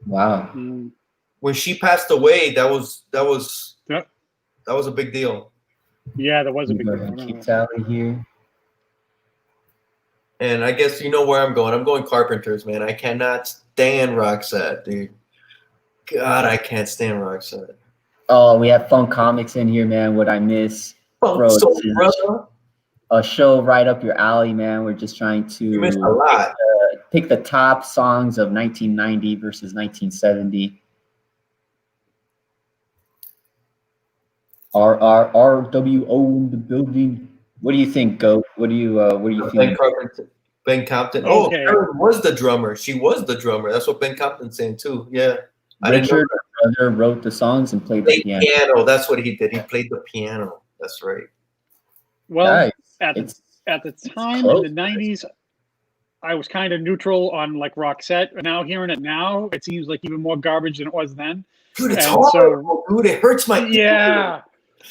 Wow. Mm. When she passed away, that was Yep. a big deal. Yeah, that was a Let me big go deal. ahead I and keep remember. tally here. And I guess you know where I'm going. I'm going Carpenters, man. I cannot stand Roxette, dude. God, I can't stand Roxette. Oh, we have Funk Comics in here, man. What I miss, bro. So, This is brother, a show right up your alley, man. We're just trying you missed a to lot. pick the top songs of 1990 versus 1970. RWO in the building. What do you think, Goat? What do you Ben think? Ben Compton. Okay. Oh, Karen was the drummer. She was the drummer. That's what Ben Compton's saying too. Yeah. I didn't know Richard, our brother, wrote the songs and played the played piano. piano. That's what he did. He played the piano. That's right. Well, Guys, at the time in close. the 90s, I was kind of neutral on like Roxette. But now hearing it now, it seems like even more garbage than it was then. Dude, it's And horrible, dude. It hurts my ear. Yeah.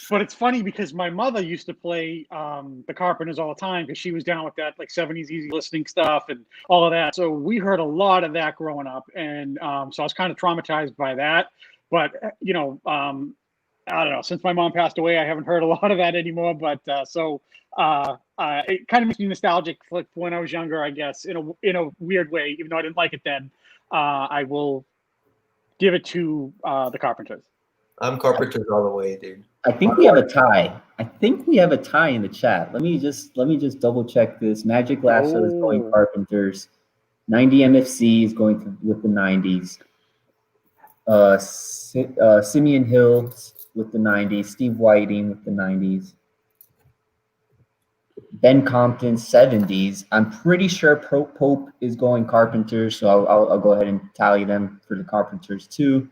But it's funny because my mother used to play the Carpenters all the time because she was down with that like 70s easy listening stuff and all of that. So we heard a lot of that growing up. And so I was kind of traumatized by that. But, you know, I don't know. Since my mom passed away, I haven't heard a lot of that anymore. But it kind of makes me nostalgic for when I was younger, I guess, in a weird way, even though I didn't like it then. I will give it to the Carpenters. I'm Carpenters all the way, dude. I think we have a tie. I think we have a tie in the chat. Let me just double check this. Magic Lasso is going Carpenters. 90 MFC is going with the 90s. Simeon Hill with the 90s. Steve Whiting with the 90s. Ben Compton 70s. I'm pretty sure Pope is going Carpenters, so I'll go ahead and tally them for the Carpenters too.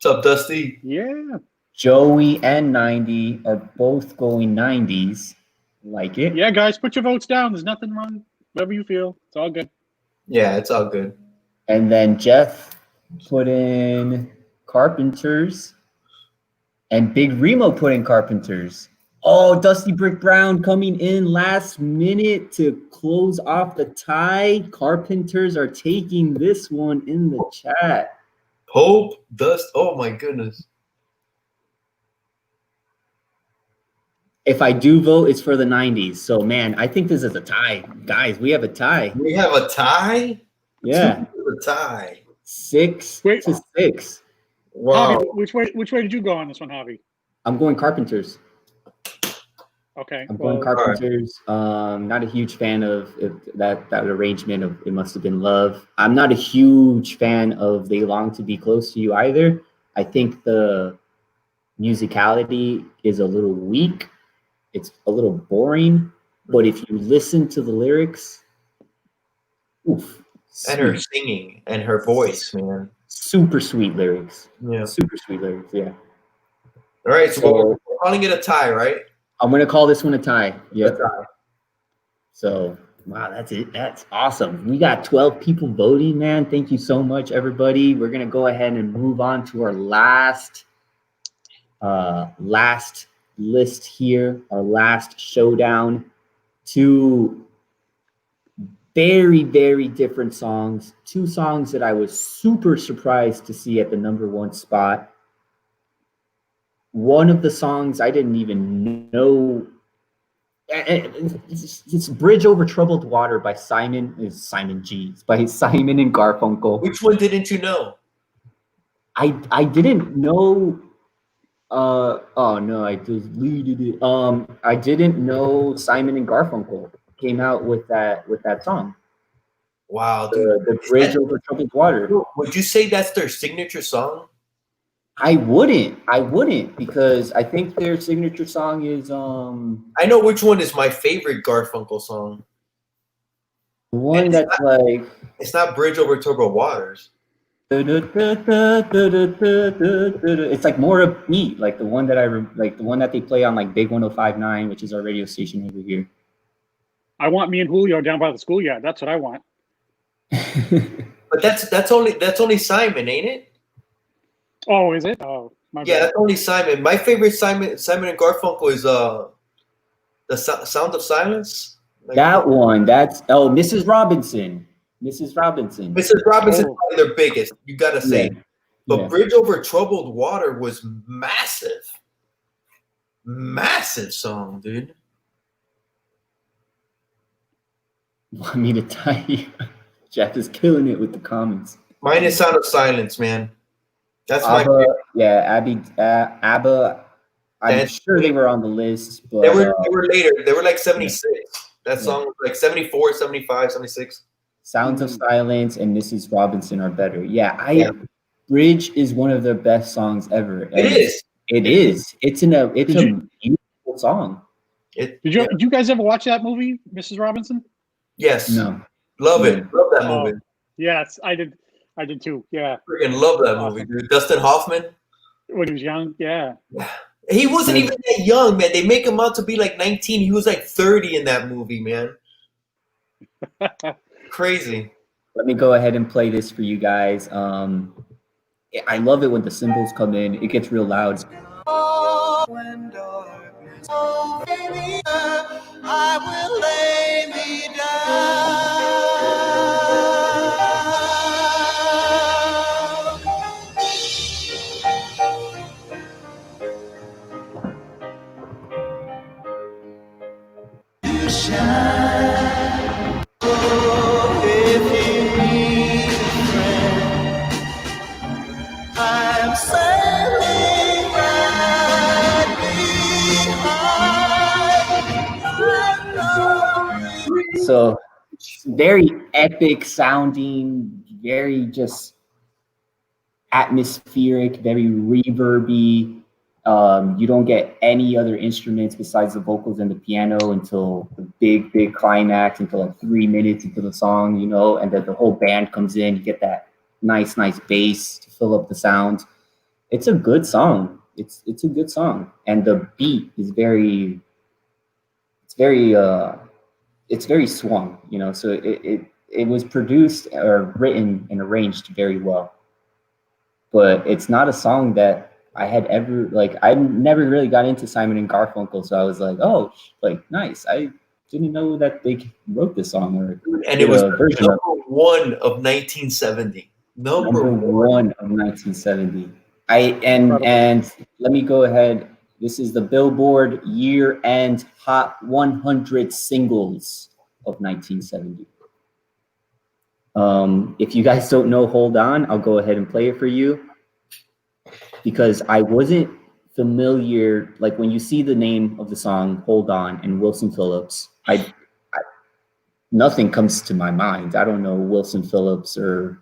What's up, Dusty? Yeah. Joey and 90 are both going 90s. Like it. Yeah, guys, put your votes down. There's nothing wrong. Whatever you feel. It's all good. Yeah, it's all good. And then Jeff put in Carpenters. And Big Remo put in Carpenters. Oh, Dusty Brick Brown coming in last minute to close off the tie. Carpenters are taking this one in the chat. Pope, Dust. Oh, my goodness. If I do vote, it's for the 90s. So, man, I think this is a tie. Guys, we have a tie. We have a tie? Yeah. A tie. 6-6. Wow. Javi, which way did you go on this one, Javi? I'm going Carpenters. Okay. I'm going Carpenters. Not a huge fan of that arrangement of It Must Have Been Love. I'm not a huge fan of They Long to Be Close to You either. I think the musicality is a little weak. It's a little boring. But if you listen to the lyrics, oof. And her singing and her voice, man. Super sweet lyrics. Yeah. Super sweet lyrics, yeah. All right, so we're calling it a tie, right? I'm going to call this one a tie. Yeah. So, wow, that's it. That's awesome. We got 12 people voting, man. Thank you so much, everybody. We're going to go ahead and move on to our last list here, our last showdown. Two very, very different songs. Two songs that I was super surprised to see at the #1 spot. One of the songs I didn't even know. It's Bridge Over Troubled Water by Simon and Garfunkel. Which one didn't you know? I didn't know. Oh no, I deleted it. I didn't know Simon and Garfunkel came out with that song. Wow, dude. The Bridge Over Troubled Water. Would you say that's their signature song? I wouldn't because I think their signature song is I know which one is my favorite Garfunkel song. the one that's like It's not Bridge Over Troubled Waters. it's like more upbeat, like the one that the one that they play on like Big 105.9, which is our radio station over here. I want Me and Julio down by the schoolyard. That's what I want. But that's only Simon, ain't it? Oh, is it? Oh. Yeah, that's only Simon. My favorite Simon and Garfunkel is the Sound of Silence. Like, that one. That's Mrs. Robinson. Mrs. Robinson. Mrs. Robinson is probably their biggest. You gotta say, Yeah. but Yeah. Bridge Over Troubled Water was massive song, dude. Want me to tell you? Jeff is killing it with the comments. Mine is Sound of Silence, man. That's my ABBA, favorite. yeah, ABBA. I'm That's- sure they were on the list, but They were later. They were like 76. That Yeah. song was like 74, 75, 76. Sounds of Silence and Mrs. Robinson are better. Yeah, Bridge is one of their best songs ever. It is. It is. It's a beautiful song. Did you guys ever watch that movie, Mrs. Robinson? Yes. No. Love it. Love that Oh. movie. Yes, I did. I did too. Yeah, Freaking love that movie, dude. Dustin Hoffman. when he was young. Yeah. He wasn't even that young, man. They make him out to be like 19. He was like 30 in that movie, man. Crazy. Let me go ahead and play this for you guys. I love it when the cymbals come in. It gets real loud. When darkness, oh baby, I will lay me down. You shine. Oh, if you need a friend, I'm sailing right behind. So very epic sounding, very just atmospheric, very reverby. You don't get any other instruments besides the vocals and the piano until the big climax, until like 3 minutes into the song, and then the whole band comes in. You get that nice bass to fill up the sound. It's a good song. It's a good song, and the beat is very swung. So it was produced or written and arranged very well. But it's not a song that I had ever I never really got into Simon and Garfunkel, so I was like, oh, nice. I didn't know that they wrote this song And it was version number one of 1970. Number one of 1970. And let me go ahead. This is the Billboard Year-End Hot 100 Singles of 1970. If you guys don't know Hold On, I'll go ahead and play it for you, because I wasn't familiar. Like, when you see the name of the song Hold On and Wilson Phillips, nothing comes to my mind. I don't know Wilson Phillips or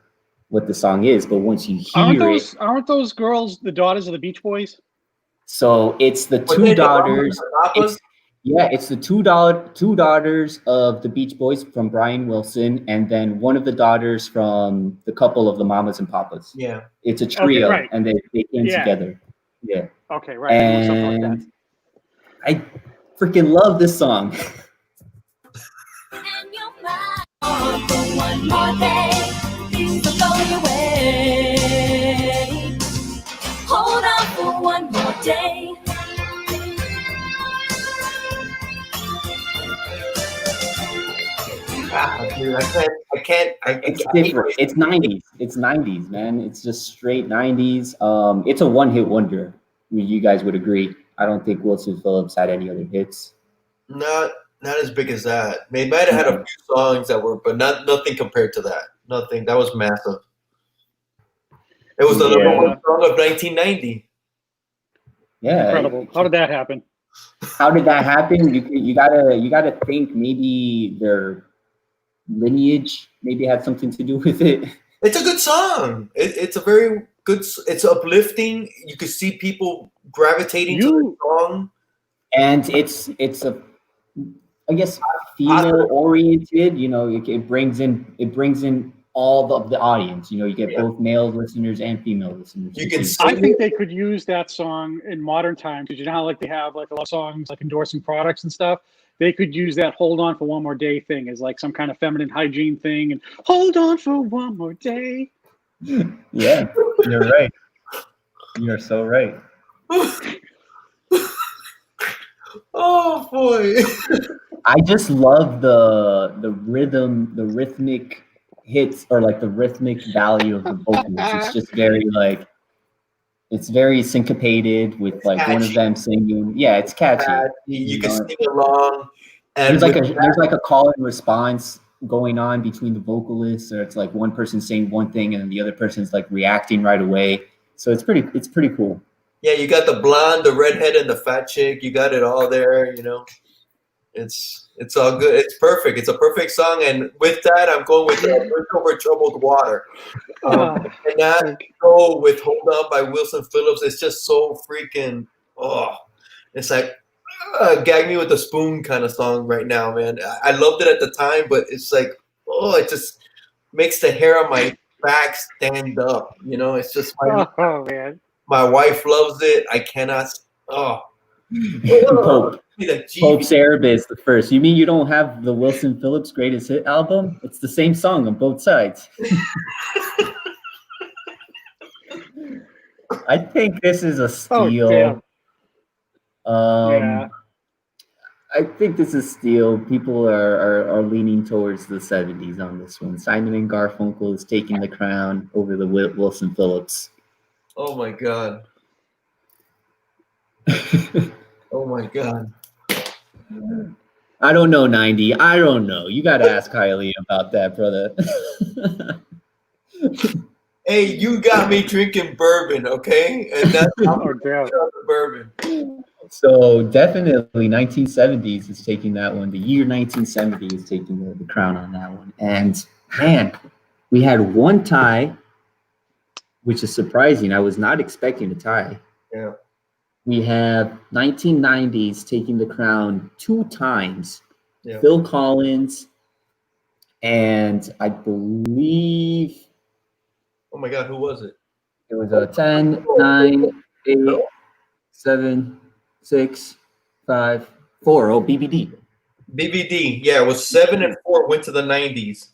what the song is, but once you hear aren't those girls the daughters of the Beach Boys? So it's the two daughters. It's the two daughters of the Beach Boys from Brian Wilson, and then one of the daughters from the couple of the Mamas and Papas. Yeah, it's a trio, right. and they came together. Yeah. Okay, right. And I freaking love this song. And you're mine for one more day. Things will go your way. Hold on for one more day. Dude, I can't. It's different. It's 90s. It's 90s, man. It's just straight 90s. It's a one-hit wonder. You guys would agree. I don't think Wilson Phillips had any other hits. Not as big as that. They might have had a few songs that were, but nothing compared to that. Nothing. That was massive. It was the number one song of 1990. Yeah. Incredible. How did that happen? How did that happen? You gotta think maybe their lineage maybe had something to do with it. It's a good song. It's a very good. It's uplifting. You could see people gravitating to the song, and it's a, I guess, female oriented. It brings in all of the audience. You get both male listeners and female listeners. I think they could use that song in modern times, because how they have a lot of songs endorsing products and stuff. They could use that "Hold On for One More Day" thing as some kind of feminine hygiene thing, and hold on for one more day. Yeah, you're right. You're so right. Oh boy. I just love the rhythm, the rhythmic hits, or like the rhythmic value of the vocals. It's just very like, it's very syncopated with like one of Catchy. them singing. Yeah, it's catchy. You can know? sing along. And There's like a call and response going on between the vocalists, or it's like one person saying one thing and then the other person's like reacting right away. So it's pretty cool. yeah, you got the blonde, the redhead, and the fat chick. You got it all there, you know. It's all good. It's perfect. It's a perfect song. And with that, I'm going with Bridge Over Troubled Water. And that go with Hold On by Wilson Phillips. It's just so freaking, it's like gag me with a spoon kind of song right now, man. I loved it at the time, but it's like, it just makes the hair on my back stand up. You know, it's just man. My wife loves it. I cannot. Pope's Arab is the first. You mean you don't have the Wilson Phillips greatest hit album? It's the same song on both sides. I think this is a steal. Yeah. I think this is steal. People are leaning towards the 70s on this one. Simon and Garfunkel is taking the crown over the Wilson Phillips. Oh my God. Oh my God. I don't know, 90. I don't know. You got to ask Kylie about that, brother. Hey, you got me drinking bourbon, okay? And that's the bourbon. So definitely 1970s is taking that one. The year 1970 is taking the crown on that one. And man, we had one tie, which is surprising. I was not expecting a tie. Yeah. We have 1990s taking the crown 2 times. Yeah. Phil Collins, and I believe... Oh my God, who was it? It was a 10, 9, 8, 7, 6, 5, 4. Oh, BBD. BBD. Yeah, it was 7 and 4 went to the 90s.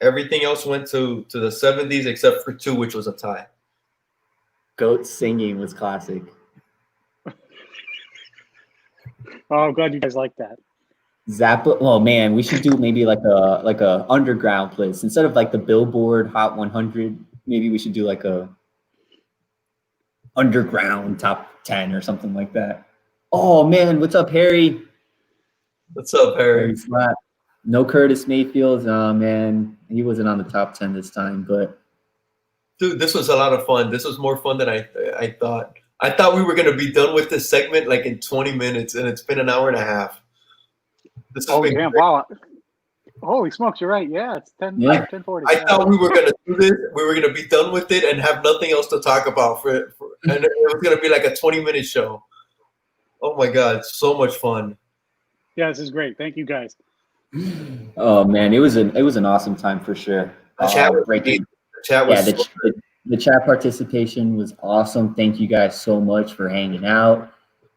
Everything else went to the 70s except for 2, which was a tie. Goat singing was classic. Oh, I'm glad you guys like that. Zappa. Oh man, we should do maybe like a underground playlist instead of like the Billboard Hot 100. Maybe we should do like a underground top 10 or something like that. Oh man, what's up, Harry? What's up, Harry? No Curtis Mayfield. Oh man, he wasn't on the top 10 this time, but dude, this was a lot of fun. This was more fun than I thought. I thought we were gonna be done with this segment like in 20 minutes, and it's been an hour and a half. This has been damn! great. Wow. Holy smokes, you're right. Yeah, it's 10:40. I thought we were gonna do this. We were gonna be done with it and have nothing else to talk about and it was gonna be like a 20-minute show. Oh my God, so much fun. Yeah, this is great. Thank you guys. oh man, it was an awesome time for sure. The chat was great. The chat was the chat participation was awesome. Thank you guys so much for hanging out.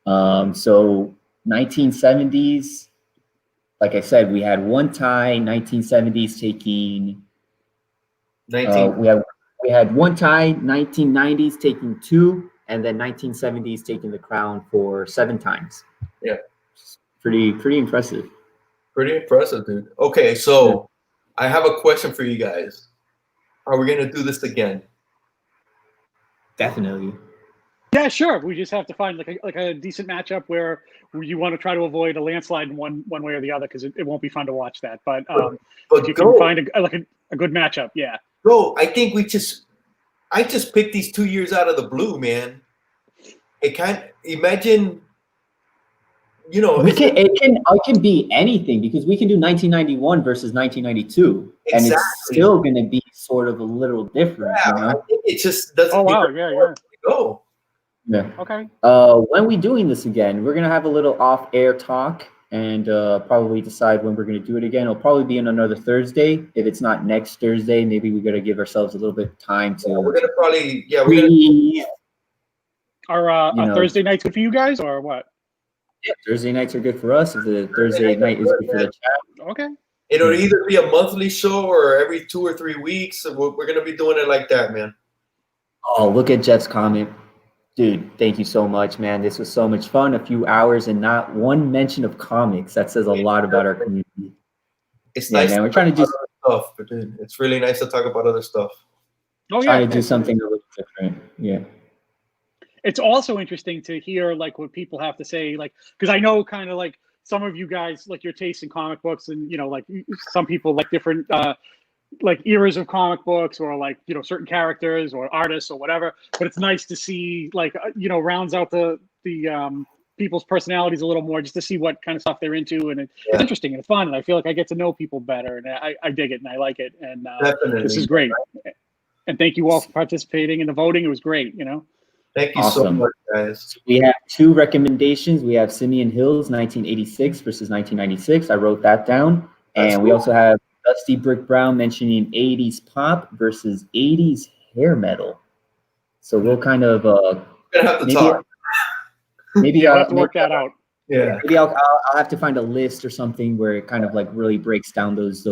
So 1970s, like I said, we had one tie. 1970s taking. We had one tie. 1990s taking 2, and then 1970s taking the crown for 7 times. Yeah, pretty impressive. Pretty impressive, dude. Okay, so I have a question for you guys. Are we gonna do this again? Definitely. Yeah, sure. We just have to find like a decent matchup where you want to try to avoid a landslide in one way or the other, because it won't be fun to watch that. But if you can find a good matchup, yeah. Bro, I think I just picked these 2 years out of the blue, man. Imagine, you know, it can be anything, because we can do 1991 versus 1992, and it's still going to be sort of a little different. Yeah, you know? I think it just doesn't. Oh wow, yeah. Go. Yeah. Okay. When we doing this again, we're gonna have a little off-air talk and probably decide when we're gonna do it again. It'll probably be on another Thursday. If it's not next Thursday, maybe we gotta give ourselves a little bit of time to. Yeah, we're gonna probably Are Thursday nights good for you guys, or what? Yeah, Thursday nights are good for us. If the Thursday night is good for the chat. Okay. It'll either be a monthly show or every 2 or 3 weeks. We're gonna be doing it like that, man. Oh, look at Jeff's comment. Dude, thank you so much, man. This was so much fun. A few hours and not one mention of comics. That says a lot about our community. It's Yeah, nice. man, we're trying to do stuff, but dude, it's really nice to talk about other stuff. Oh yeah, trying to do something a little different. Yeah. It's also interesting to hear like what people have to say, like because I know kind of like some of you guys like your taste in comic books, and you know like some people like different like eras of comic books or like you know certain characters or artists or whatever. But it's nice to see like you know rounds out the people's personalities a little more just to see what kind of stuff they're into, and it's interesting and fun, and I feel like I get to know people better, and I dig it and I like it, and this is great. And thank you all for participating in the voting. It was great, you know. Thank you so much, guys. We have 2 recommendations. We have Simeon Hill's 1986 versus 1996. I wrote that down. And we also have Dusty Brick Brown mentioning 80s pop versus 80s hair metal. So we'll kind of gonna have to talk. Maybe I'll have to work that out. Yeah. Maybe I'll have to find a list or something where it kind of like really breaks down those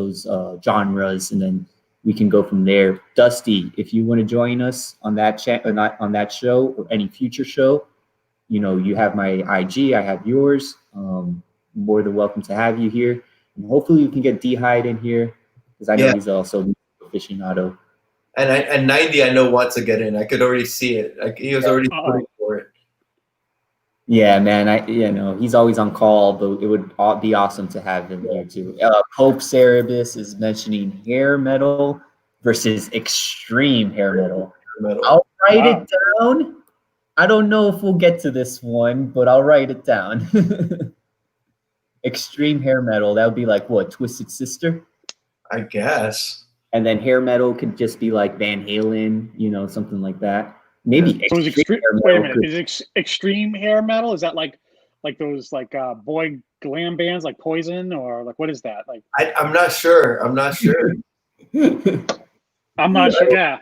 genres, and then we can go from there. Dusty, if you want to join us on that chat or not on that show or any future show, you know, you have my IG, I have yours. More than welcome to have you here. And hopefully you can get D-Hyde in here because I know he's also an aficionado. And 90, I know wants to get in. I could already see it. Like he was already putting for it. Yeah, man. He's always on call, but it would be awesome to have him here too. Pope Cerebus is mentioning hair metal versus extreme hair metal. I'll write it down. I don't know if we'll get to this one, but I'll write it down. Extreme hair metal. That would be like what? Twisted Sister? I guess. And then hair metal could just be like Van Halen, you know, something like that. Maybe. So wait a minute. Is extreme hair metal? Is that like those like boy glam bands like Poison, or like what is that? Like I'm not sure. I'm not sure. I'm not sure. Yeah.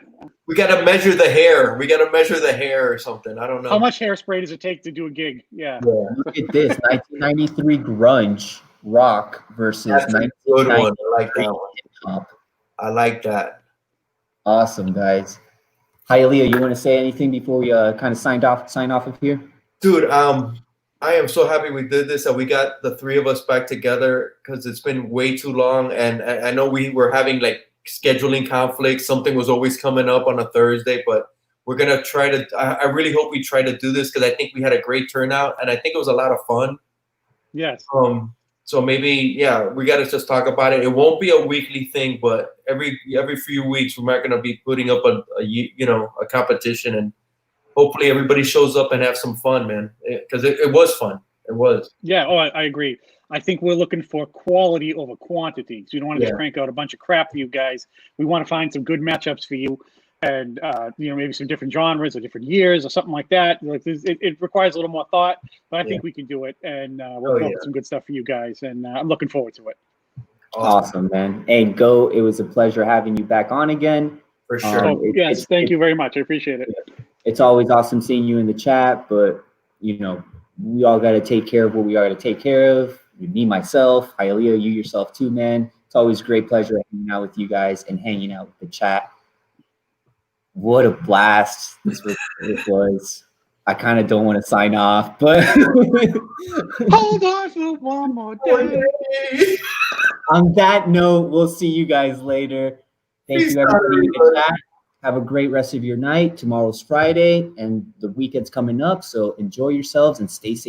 We gotta measure the hair. We gotta measure the hair or something. I don't know. How much hairspray does it take to do a gig? Yeah. Look at this: 1993 grunge rock versus That's a good one. I like that one. Hip-hop. I like that. Awesome, guys. Hi, Leah. You want to say anything before we kind of sign off of here? Dude, I am so happy we did this and we got the 3 of us back together because it's been way too long, and I know we were having like scheduling conflicts. Something was always coming up on a Thursday, but we're gonna try to. I really hope we try to do this because I think we had a great turnout and I think it was a lot of fun. Yes. So maybe we got to just talk about it. It won't be a weekly thing, but every few weeks we're gonna be putting up a competition, and hopefully everybody shows up and have some fun, man. Because it was fun. It was. Yeah. Oh, I agree. I think we're looking for quality over quantity. So you don't want to just crank out a bunch of crap for you guys. We want to find some good matchups for you, and maybe some different genres or different years or something like that. Like it requires a little more thought, but I think we can do it, and we'll come up with some good stuff for you guys. And I'm looking forward to it. Awesome, man. Hey, Go. It was a pleasure having you back on again. For sure. Yes, thank you very much. I appreciate it. It's always awesome seeing you in the chat, but we all got to take care of what we got to take care of. Me, myself, Hialeah, you yourself too, man. It's always a great pleasure hanging out with you guys and hanging out with the chat. What a blast this was. I kind of don't want to sign off, but hold on for one more day. On that note, we'll see you guys later. Thank you, everybody in the chat. Have a great rest of your night. Tomorrow's Friday, and the weekend's coming up, so enjoy yourselves and stay safe.